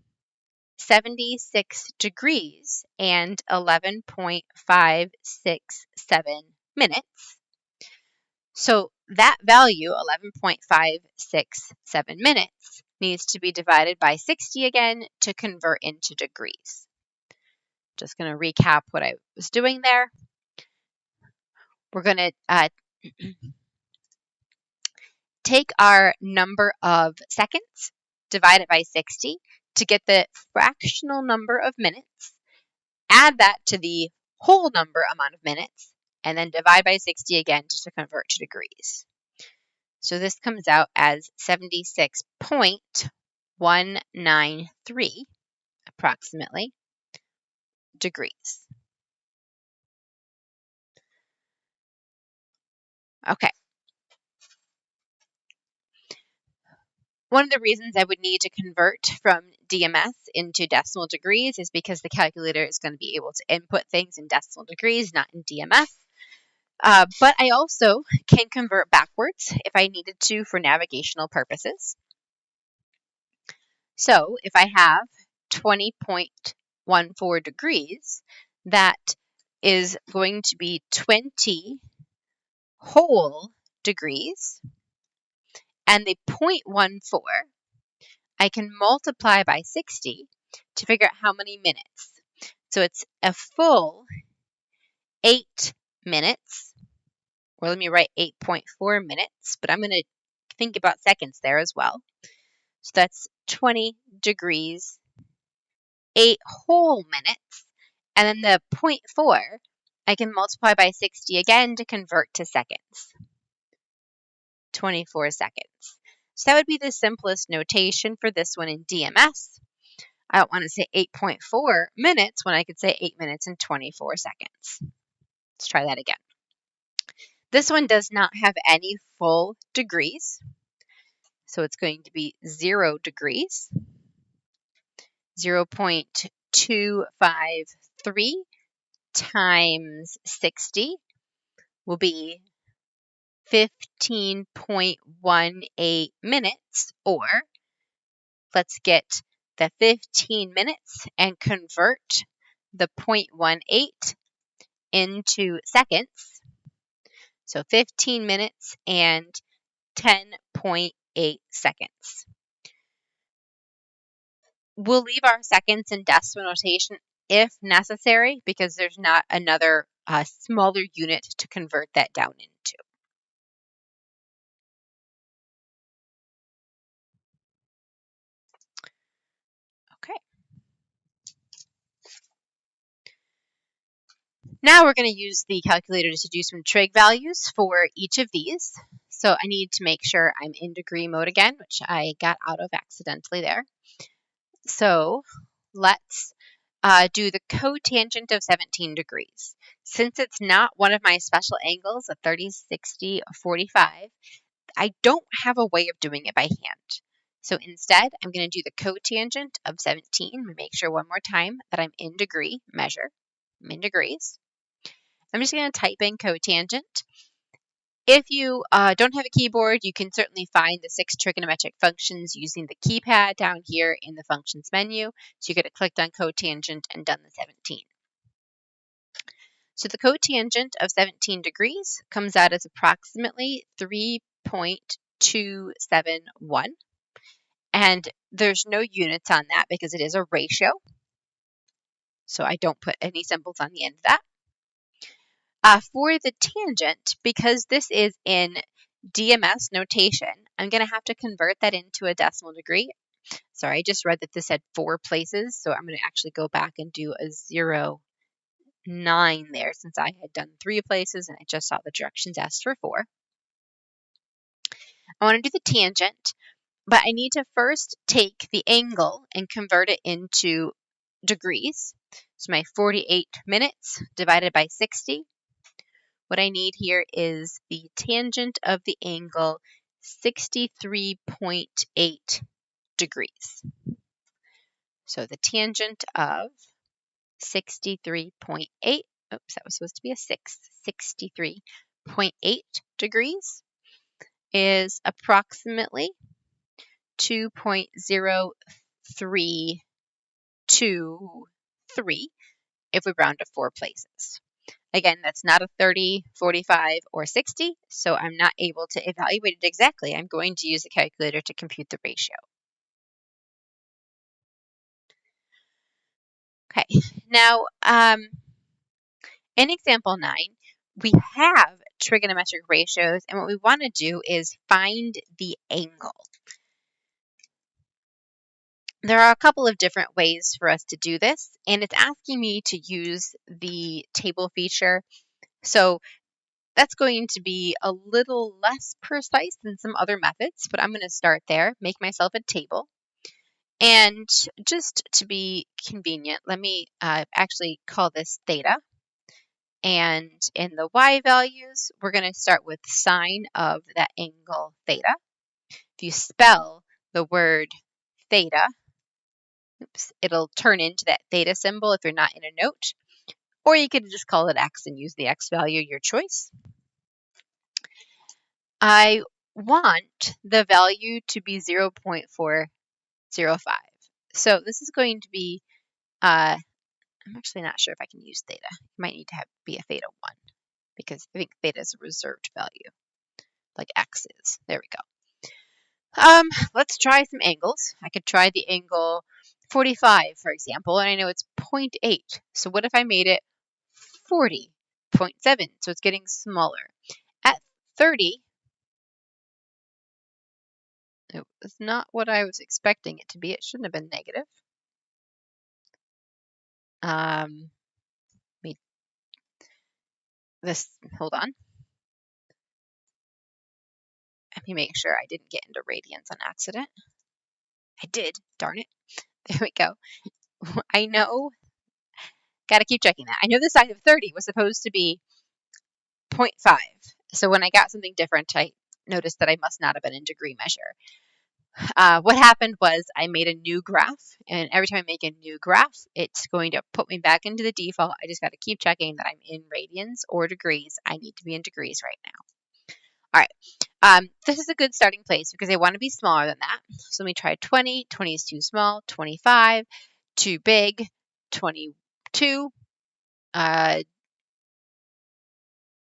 76 degrees and 11.567 minutes. So that value, 11.567 minutes, needs to be divided by 60 again to convert into degrees. Just going to recap what I was doing there. We're going to take our number of seconds, divide it by 60 to get the fractional number of minutes, add that to the whole number amount of minutes, and then divide by 60 again just to convert to degrees. So this comes out as 76.193 approximately degrees. Okay. One of the reasons I would need to convert from DMS into decimal degrees is because the calculator is going to be able to input things in decimal degrees, not in DMS. But I also can convert backwards if I needed to for navigational purposes. So if I have 20.14 degrees, that is going to be 20 whole degrees. And the 0.14, I can multiply by 60 to figure out how many minutes. So it's a full 8 minutes, or let me write 8.4 minutes, but I'm going to think about seconds there as well. So that's 20 degrees, 8 whole minutes, and then the 0.4, I can multiply by 60 again to convert to seconds. 24 seconds. So that would be the simplest notation for this one in DMS. I don't want to say 8.4 minutes when I could say 8 minutes and 24 seconds. Let's try that again. This one does not have any full degrees. So it's going to be 0 degrees. 0.253 times 60 will be 15.18 minutes, or let's get the 15 minutes and convert the 0.18 into seconds. So 15 minutes and 10.8 seconds. We'll leave our seconds in decimal notation if necessary because there's not another smaller unit to convert that down into. Okay. Now we're going to use the calculator to do some trig values for each of these. So I need to make sure I'm in degree mode again, which I got out of accidentally there. So let's do the cotangent of 17 degrees. Since it's not one of my special angles, a 30, 60, or 45, I don't have a way of doing it by hand. So instead, I'm going to do the cotangent of 17. Let me make sure one more time that I'm in degree measure. I'm in degrees. I'm just going to type in cotangent. If you don't have a keyboard, you can certainly find the 6 trigonometric functions using the keypad down here in the functions menu. So you could have clicked on cotangent and done the 17. So the cotangent of 17 degrees comes out as approximately 3.271. And there's no units on that because it is a ratio. So I don't put any symbols on the end of that. For the tangent, because this is in DMS notation, I'm going to have to convert that into a decimal degree. Sorry, I just read that this had 4 places, so I'm going to actually go back and do a 0 9 there since I had done 3 places and I just saw the directions asked for 4. I want to do the tangent, but I need to first take the angle and convert it into degrees. So my 48 minutes divided by 60. What I need here is the tangent of the angle 63.8 degrees. So the tangent of 63.8, oops, that was supposed to be a 6, 63.8 degrees is approximately 2.0323 if we round to 4 places. Again, that's not a 30, 45, or 60, so I'm not able to evaluate it exactly. I'm going to use a calculator to compute the ratio. Okay, now in example 9, we have trigonometric ratios, and what we want to do is find the angle. There are a couple of different ways for us to do this, and it's asking me to use the table feature. So that's going to be a little less precise than some other methods, but I'm going to start there, make myself a table. And just to be convenient, let me actually call this theta. And in the y values, we're going to start with sine of that angle theta. If you spell the word theta, it'll turn into that theta symbol if you're not in a note. Or you could just call it x and use the x value, your choice. I want the value to be 0.405. So this is going to be, I'm actually not sure if I can use theta. You might need to be a theta 1 because I think theta is a reserved value, like x is. There we go. Let's try some angles. I could try the angle 45, for example, and I know it's 0.8. So what if I made it 40.7? So it's getting smaller. At 30, it was not what I was expecting it to be. It shouldn't have been negative. Hold on. Let me make sure I didn't get into radians on accident. I did, darn it. There we go. I know, gotta keep checking that. I know the side of 30 was supposed to be 0.5. So when I got something different, I noticed that I must not have been in degree measure. What happened was I made a new graph, and every time I make a new graph, it's going to put me back into the default. I just got to keep checking that I'm in radians or degrees. I need to be in degrees right now. All right. This is a good starting place because I want to be smaller than that. So let me try 20. 20 is too small. 25, too big. 22,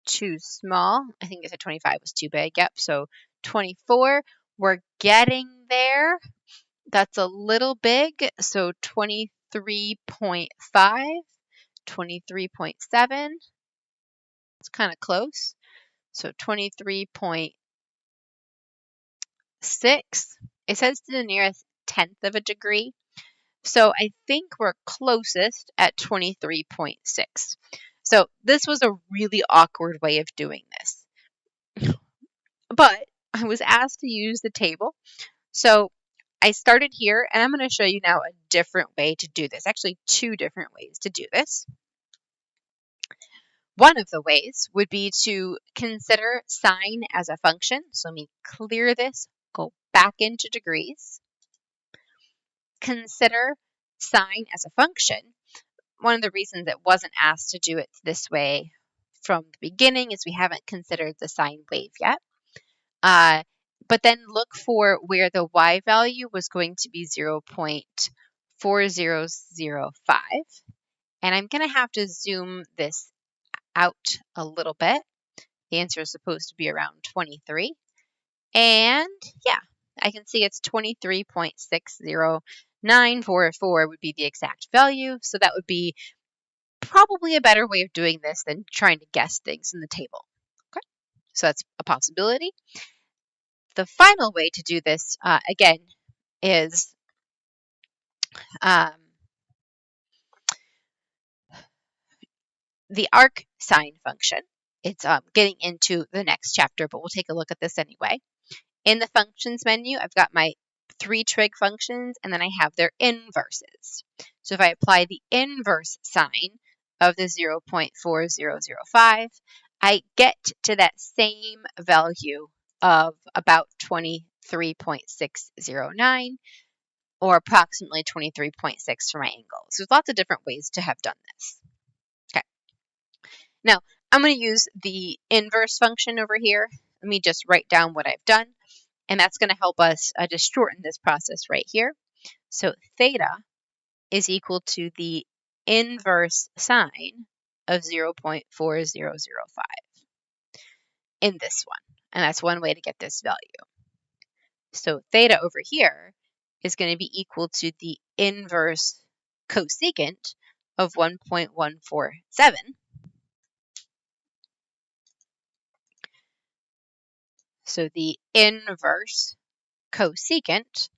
too small. I think I said 25 was too big. Yep. So 24, we're getting there. That's a little big. So 23.5, 23.7. It's kind of close. So 23.6. It says to the nearest tenth of a degree. So I think we're closest at 23.6. So this was a really awkward way of doing this. But I was asked to use the table. So I started here, and I'm going to show you now a different way to do this. Actually, 2 different ways to do this. One of the ways would be to consider sine as a function. So let me clear this, go back into degrees. Consider sine as a function. One of the reasons it wasn't asked to do it this way from the beginning is we haven't considered the sine wave yet. But then look for where the y value was going to be 0.4005. And I'm going to have to zoom this out a little bit. The answer is supposed to be around 23. And yeah, I can see it's 23.60944 would be the exact value. So that would be probably a better way of doing this than trying to guess things in the table. Okay, so that's a possibility. The final way to do this, again, is the arcsine function, it's getting into the next chapter, but we'll take a look at this anyway. In the functions menu, I've got my 3 trig functions, and then I have their inverses. So if I apply the inverse sign of the 0.4005, I get to that same value of about 23.609, or approximately 23.6 for my angle. So there's lots of different ways to have done this. Okay. Now, I'm going to use the inverse function over here. Let me just write down what I've done, and that's going to help us just shorten this process right here. So theta is equal to the inverse sine of 0.4005 in this one, and that's one way to get this value. So theta over here is going to be equal to the inverse cosecant of 1.147. So the inverse cosecant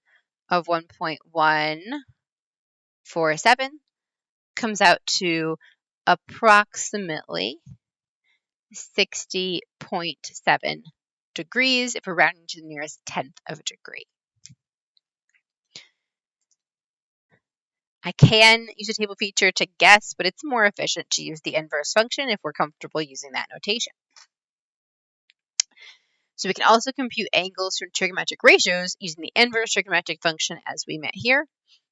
of 1.147 comes out to approximately 60.7 degrees if we're rounding to the nearest tenth of a degree. I can use a table feature to guess, but it's more efficient to use the inverse function if we're comfortable using that notation. So we can also compute angles from trigonometric ratios using the inverse trigonometric function as we met here.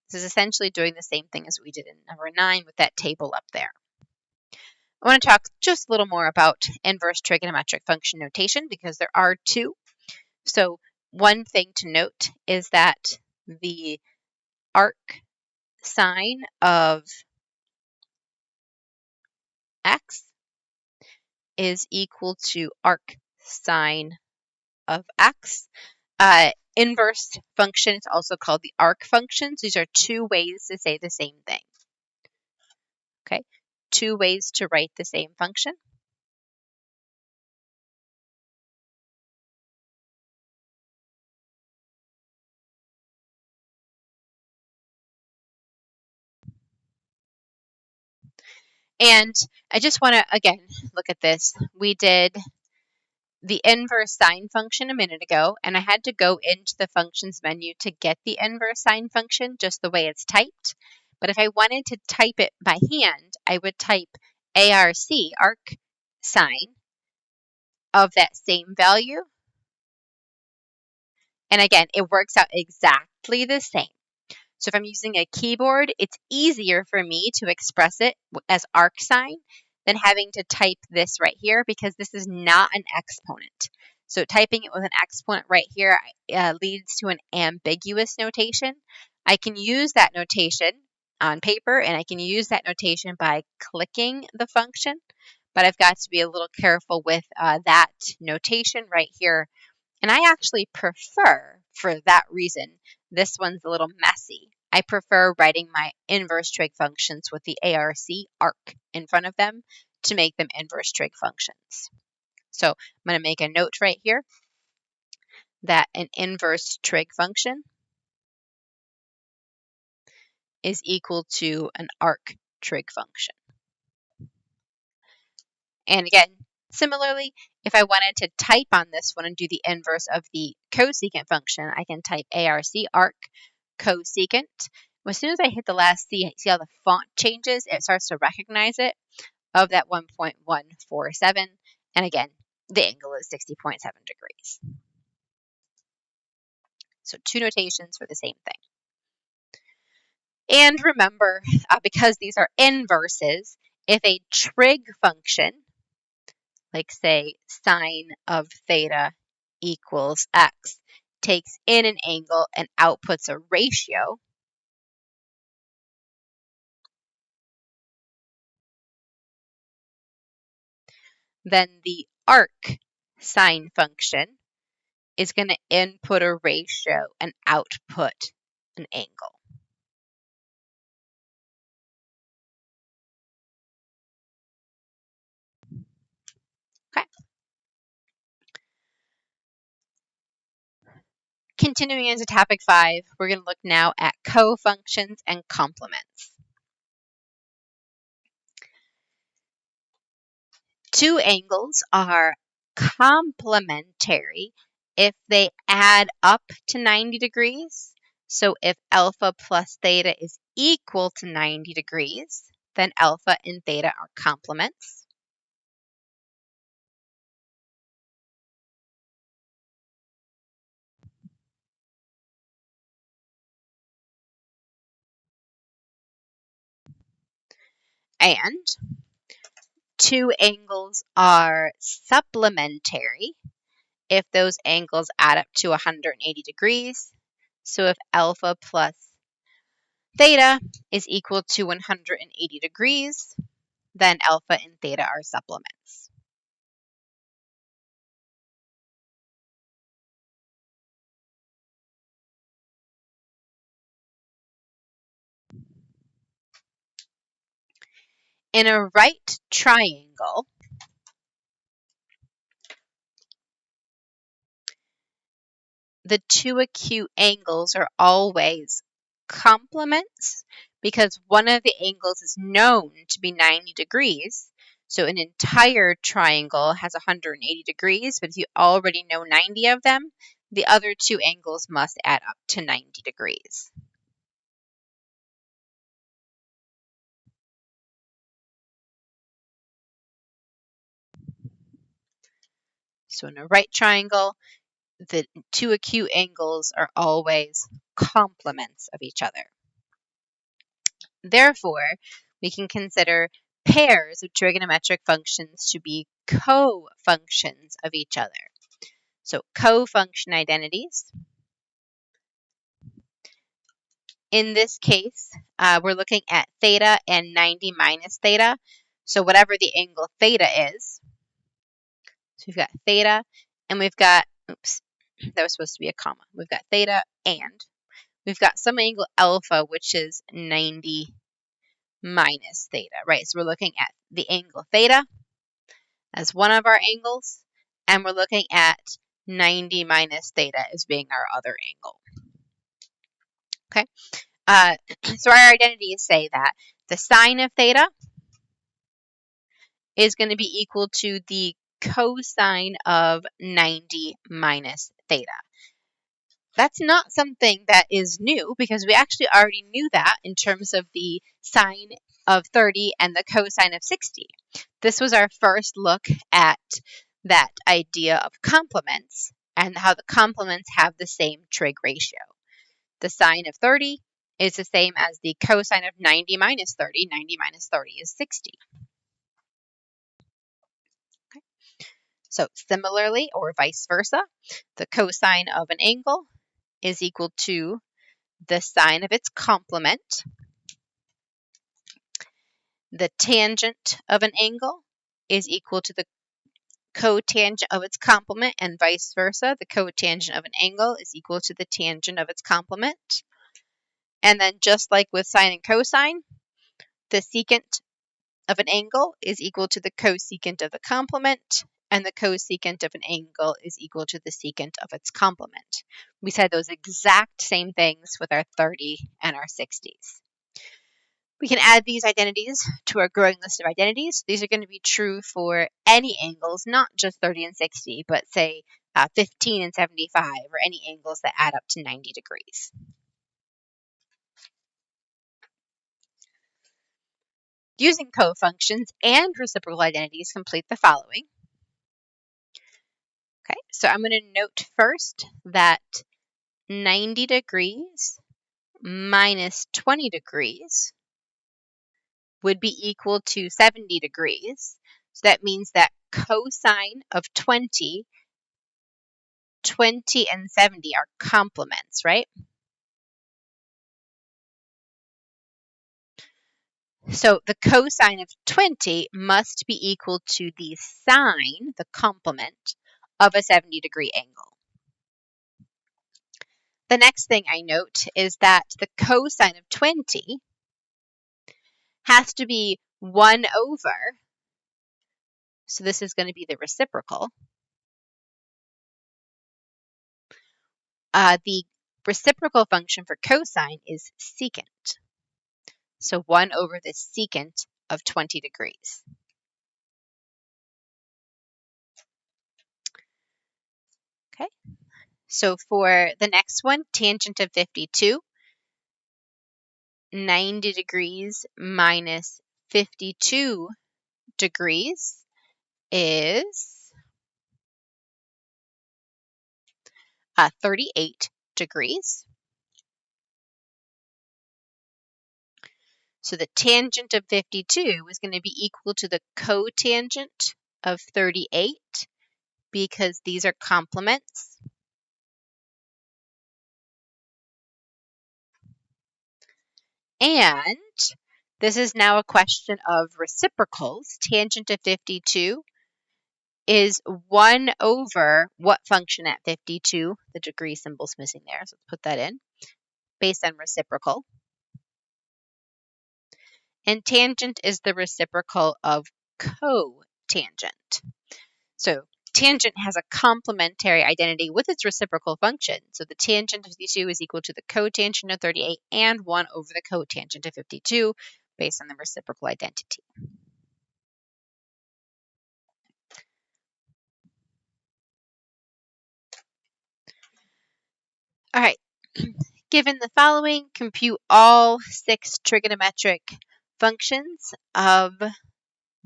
This is essentially doing the same thing as we did in number 9 with that table up there. I want to talk just a little more about inverse trigonometric function notation because there are 2. So one thing to note is that the arcsine of x is equal to arcsine of x. Inverse function is also called the arc functions. These are 2 ways to say the same thing. Okay, 2 ways to write the same function. And I just want to, again, look at this. We did the inverse sine function a minute ago, and I had to go into the functions menu to get the inverse sine function just the way it's typed. But if I wanted to type it by hand, I would type arc sine of that same value. And again, it works out exactly the same. So if I'm using a keyboard, it's easier for me to express it as arcsine than having to type this right here because this is not an exponent. So typing it with an exponent right here leads to an ambiguous notation. I can use that notation on paper, and I can use that notation by clicking the function, but I've got to be a little careful with that notation right here. And I actually prefer, for that reason, this one's a little messy. I prefer writing my inverse trig functions with the arc in front of them to make them inverse trig functions. So I'm going to make a note right here that an inverse trig function is equal to an arc trig function. And again, similarly, if I wanted to type on this one and do the inverse of the cosecant function, I can type arc cosecant. As soon as I hit the last C, see how the font changes? It starts to recognize it of that 1.147. And again, the angle is 60.7 degrees. So 2 notations for the same thing. And remember, because these are inverses, if a trig function, like say sine of theta equals x, takes in an angle and outputs a ratio, then the arcsine function is going to input a ratio and output an angle. Okay. Continuing into topic 5, we're going to look now at cofunctions and complements. Two angles are complementary if they add up to 90 degrees. So if alpha plus theta is equal to 90 degrees, then alpha and theta are complements. And two angles are supplementary if those angles add up to 180 degrees. So if alpha plus theta is equal to 180 degrees, then alpha and theta are supplements. In a right triangle, the two acute angles are always complements because one of the angles is known to be 90 degrees. So an entire triangle has 180 degrees, but if you already know 90 of them, the other two angles must add up to 90 degrees. So in a right triangle, the two acute angles are always complements of each other. Therefore, we can consider pairs of trigonometric functions to be co-functions of each other. So co-function identities. In this case, we're looking at theta and 90 minus theta. So whatever the angle theta is, so we've got theta and we've got, oops, that was supposed to be a comma. We've got theta and we've got some angle alpha, which is 90 minus theta, right? So we're looking at the angle theta as one of our angles, and we're looking at 90 minus theta as being our other angle. Okay, so our identities say that the sine of theta is going to be equal to the cosine of 90 minus theta. That's not something that is new because we actually already knew that in terms of the sine of 30 and the cosine of 60. This was our first look at that idea of complements and how the complements have the same trig ratio. The sine of 30 is the same as the cosine of 90 minus 30. 90 minus 30 is 60. Okay. So similarly, or vice versa, the cosine of an angle is equal to the sine of its complement. The tangent of an angle is equal to the cotangent of its complement, and vice versa. The cotangent of an angle is equal to the tangent of its complement. And then just like with sine and cosine, the secant of an angle is equal to the cosecant of the complement, and the cosecant of an angle is equal to the secant of its complement. We said those exact same things with our 30 and our 60s. We can add these identities to our growing list of identities. These are going to be true for any angles, not just 30 and 60, but say 15 and 75, or any angles that add up to 90 degrees. Using cofunctions and reciprocal identities complete the following. Okay, so I'm going to note first that 90 degrees minus 20 degrees would be equal to 70 degrees. So that means that cosine of 20 and 70 are complements, right? So the cosine of 20 must be equal to the sine, the complement, of a 70-degree angle. The next thing I note is that the cosine of 20 has to be 1 over, so this is going to be the reciprocal. The reciprocal function for cosine is secant. So 1 over the secant of 20 degrees. Okay, so for the next one, tangent of 52, 90 degrees minus 52 degrees is 38 degrees. So the tangent of 52 is going to be equal to the cotangent of 38 because these are complements. And this is now a question of reciprocals. Tangent of 52 is 1 over what function at 52? The degree symbol's missing there, so let's put that in, based on reciprocal. And tangent is the reciprocal of cotangent. So tangent has a complementary identity with its reciprocal function. So the tangent of 52 is equal to the cotangent of 38 and 1 over the cotangent of 52 based on the reciprocal identity. All right. Given the following, compute all 6 trigonometric functions of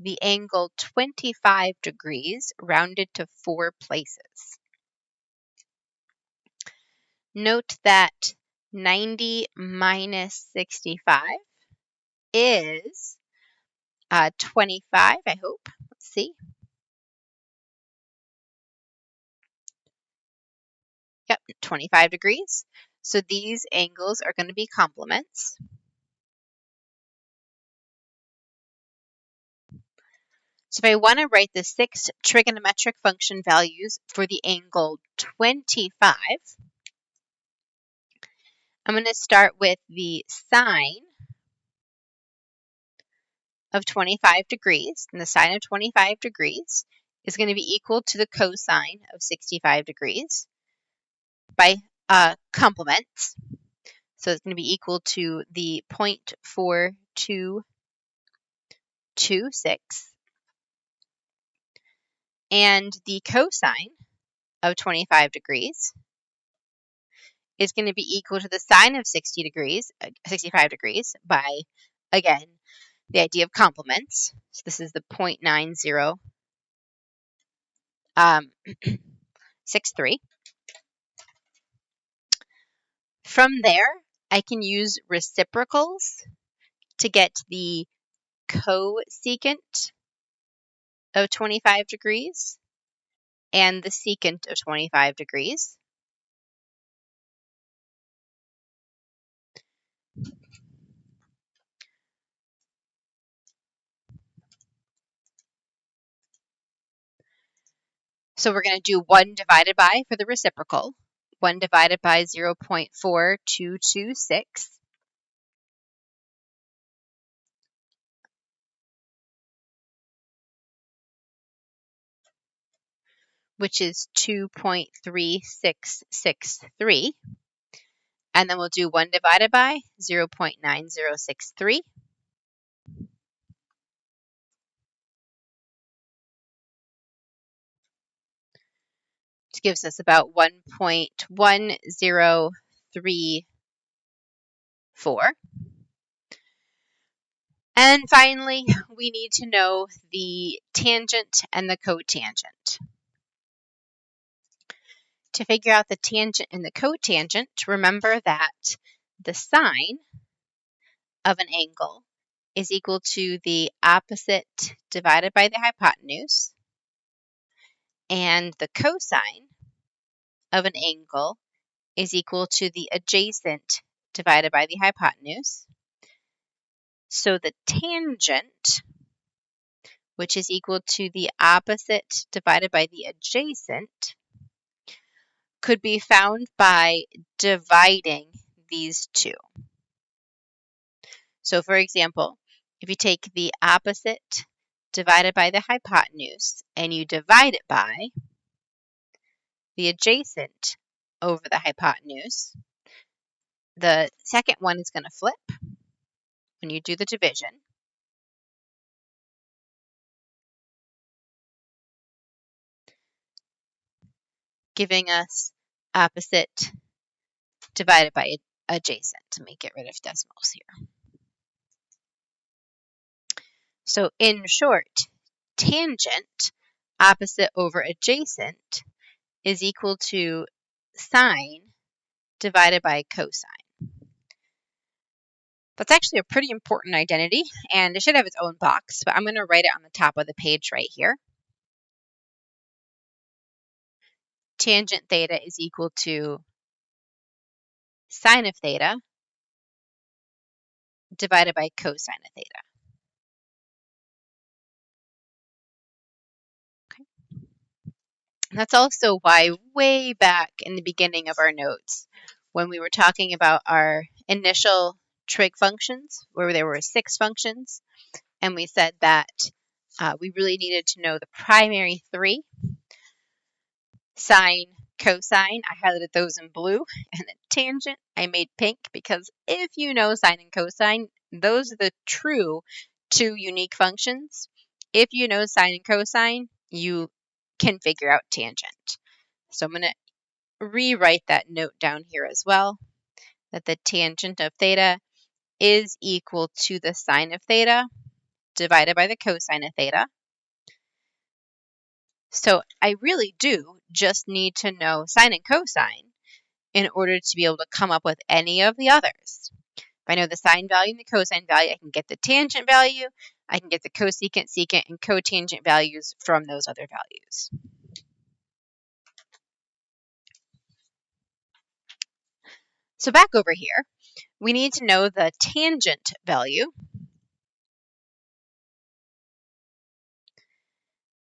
the angle 25 degrees rounded to 4 places. Note that 90 minus 65 is 25, I hope. Let's see. Yep, 25 degrees. So these angles are going to be complements. So if I want to write the 6 trigonometric function values for the angle 25, I'm going to start with the sine of 25 degrees. And the sine of 25 degrees is going to be equal to the cosine of 65 degrees by complements. So it's going to be equal to the 0.4226. And the cosine of 25 degrees is going to be equal to the sine of 65 degrees by, again, the idea of complements. So this is the 0.9063. From there, I can use reciprocals to get the cosecant of 25 degrees and the secant of 25 degrees. So we're going to do 1 divided by for the reciprocal. 1 divided by 0.4226. Which is 2.3663. And then we'll do 1 divided by 0.9063. Which gives us about 1.1034. And finally, we need to know the tangent and the cotangent. To figure out the tangent and the cotangent, remember that the sine of an angle is equal to the opposite divided by the hypotenuse, and the cosine of an angle is equal to the adjacent divided by the hypotenuse. So the tangent, which is equal to the opposite divided by the adjacent, could be found by dividing these two. So for example, if you take the opposite divided by the hypotenuse and you divide it by the adjacent over the hypotenuse, the second one is going to flip when you do the division. giving us opposite divided by adjacent. Let me get rid of decimals here. So in short, tangent, opposite over adjacent, is equal to sine divided by cosine. That's actually a pretty important identity, and it should have its own box, but I'm going to write it on the top of the page right here. Tangent theta is equal to sine of theta divided by cosine of theta. Okay. That's also why way back in the beginning of our notes, when we were talking about our initial trig functions, where there were 6 functions, and we said that we really needed to know the primary 3, sine, cosine, I highlighted those in blue, and the tangent I made pink, because if you know sine and cosine, those are the true 2 unique functions. If you know sine and cosine, you can figure out tangent. So I'm going to rewrite that note down here as well, that the tangent of theta is equal to the sine of theta divided by the cosine of theta. So I really do just need to know sine and cosine in order to be able to come up with any of the others. If I know the sine value and the cosine value, I can get the tangent value, I can get the cosecant, secant, and cotangent values from those other values. So back over here, we need to know the tangent value.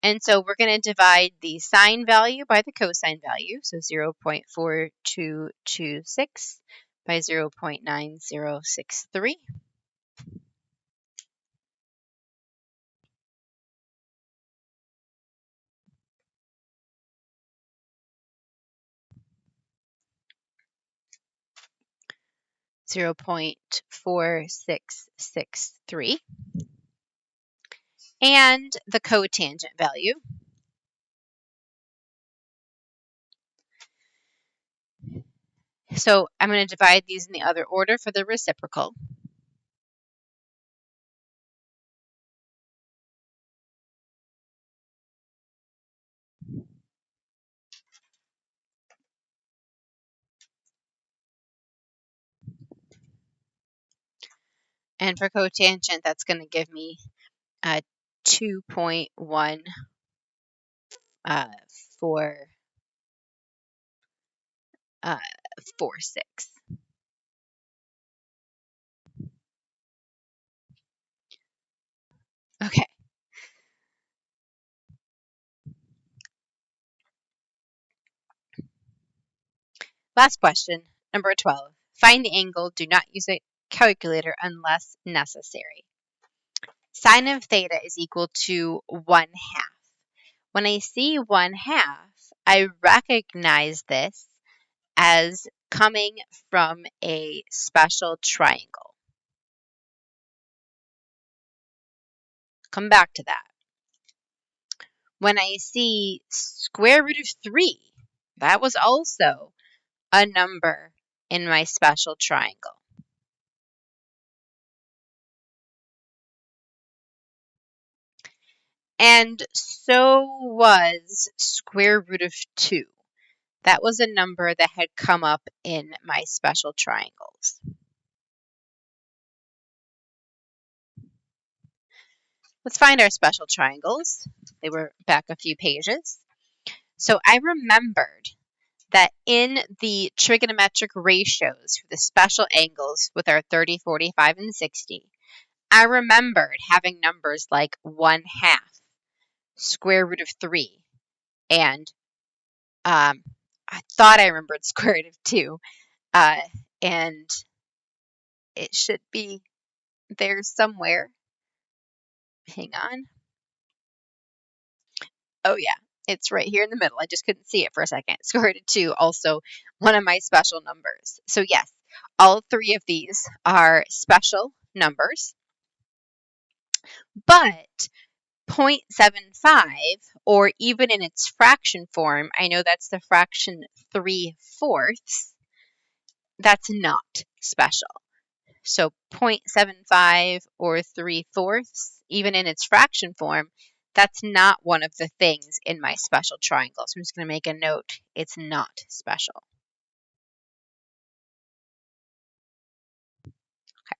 And so we're going to divide the sine value by the cosine value, so 0.4226 by 0.9063. .4663, and the cotangent value. So I'm going to divide these in the other order for the reciprocal. And for cotangent, that's going to give me 2.146. Okay. Last question, number 12. Find the angle. Do not use a calculator unless necessary. Sine of theta is equal to 1/2. When I see 1/2, I recognize this as coming from a special triangle. Come back to that. When I see square root of 3, that was also a number in my special triangle. And so was square root of 2. That was a number that had come up in my special triangles. Let's find our special triangles. They were back a few pages. So I remembered that in the trigonometric ratios for the special angles with our 30, 45, and 60, I remembered having numbers like 1/2, square root of 3, and I thought I remembered square root of 2, and it should be there somewhere. Hang on. Oh yeah, it's right here in the middle. I just couldn't see it for a second. Square root of 2, also one of my special numbers. So yes, all 3 of these are special numbers. But 0.75, or even in its fraction form, I know that's the fraction 3/4, that's not special. So 0.75 or 3/4, even in its fraction form, that's not one of the things in my special triangle. So I'm just going to make a note, it's not special. Okay,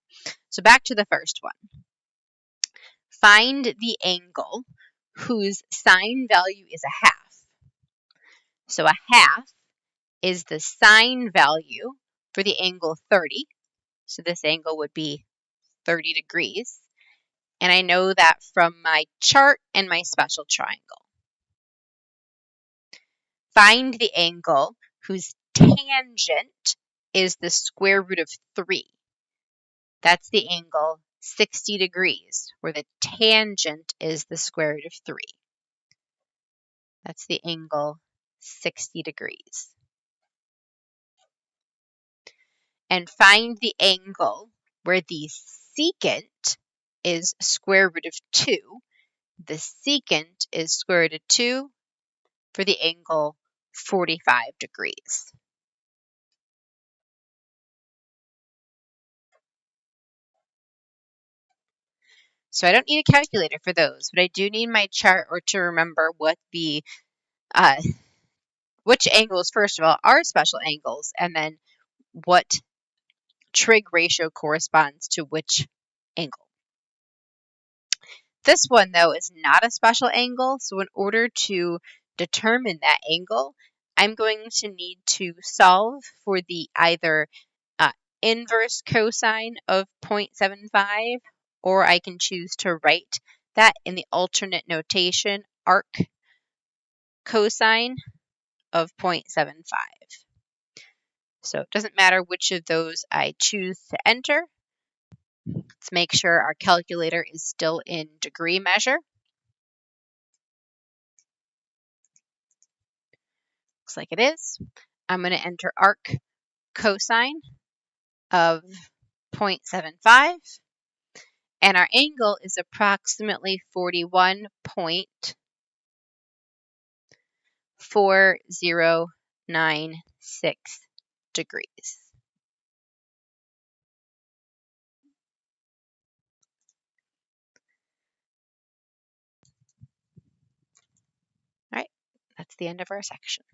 so back to the first one. Find the angle whose sine value is a half. So a half is the sine value for the angle 30. So this angle would be 30 degrees. And I know that from my chart and my special triangle. Find the angle whose tangent is the square root of 3. That's the angle 60 degrees, where the tangent is the square root of 3. That's the angle 60 degrees. And find the angle where the secant is square root of 2. The secant is square root of 2 for the angle 45 degrees. So I don't need a calculator for those, but I do need my chart or to remember what the which angles, first of all, are special angles, and then what trig ratio corresponds to which angle. This one, though, is not a special angle, so in order to determine that angle, I'm going to need to solve for the either inverse cosine of 0.75, or I can choose to write that in the alternate notation, arc cosine of 0.75. So it doesn't matter which of those I choose to enter. Let's make sure our calculator is still in degree measure. Looks like it is. I'm going to enter arc cosine of 0.75, and our angle is approximately 41.4096 degrees. All right, that's the end of our section.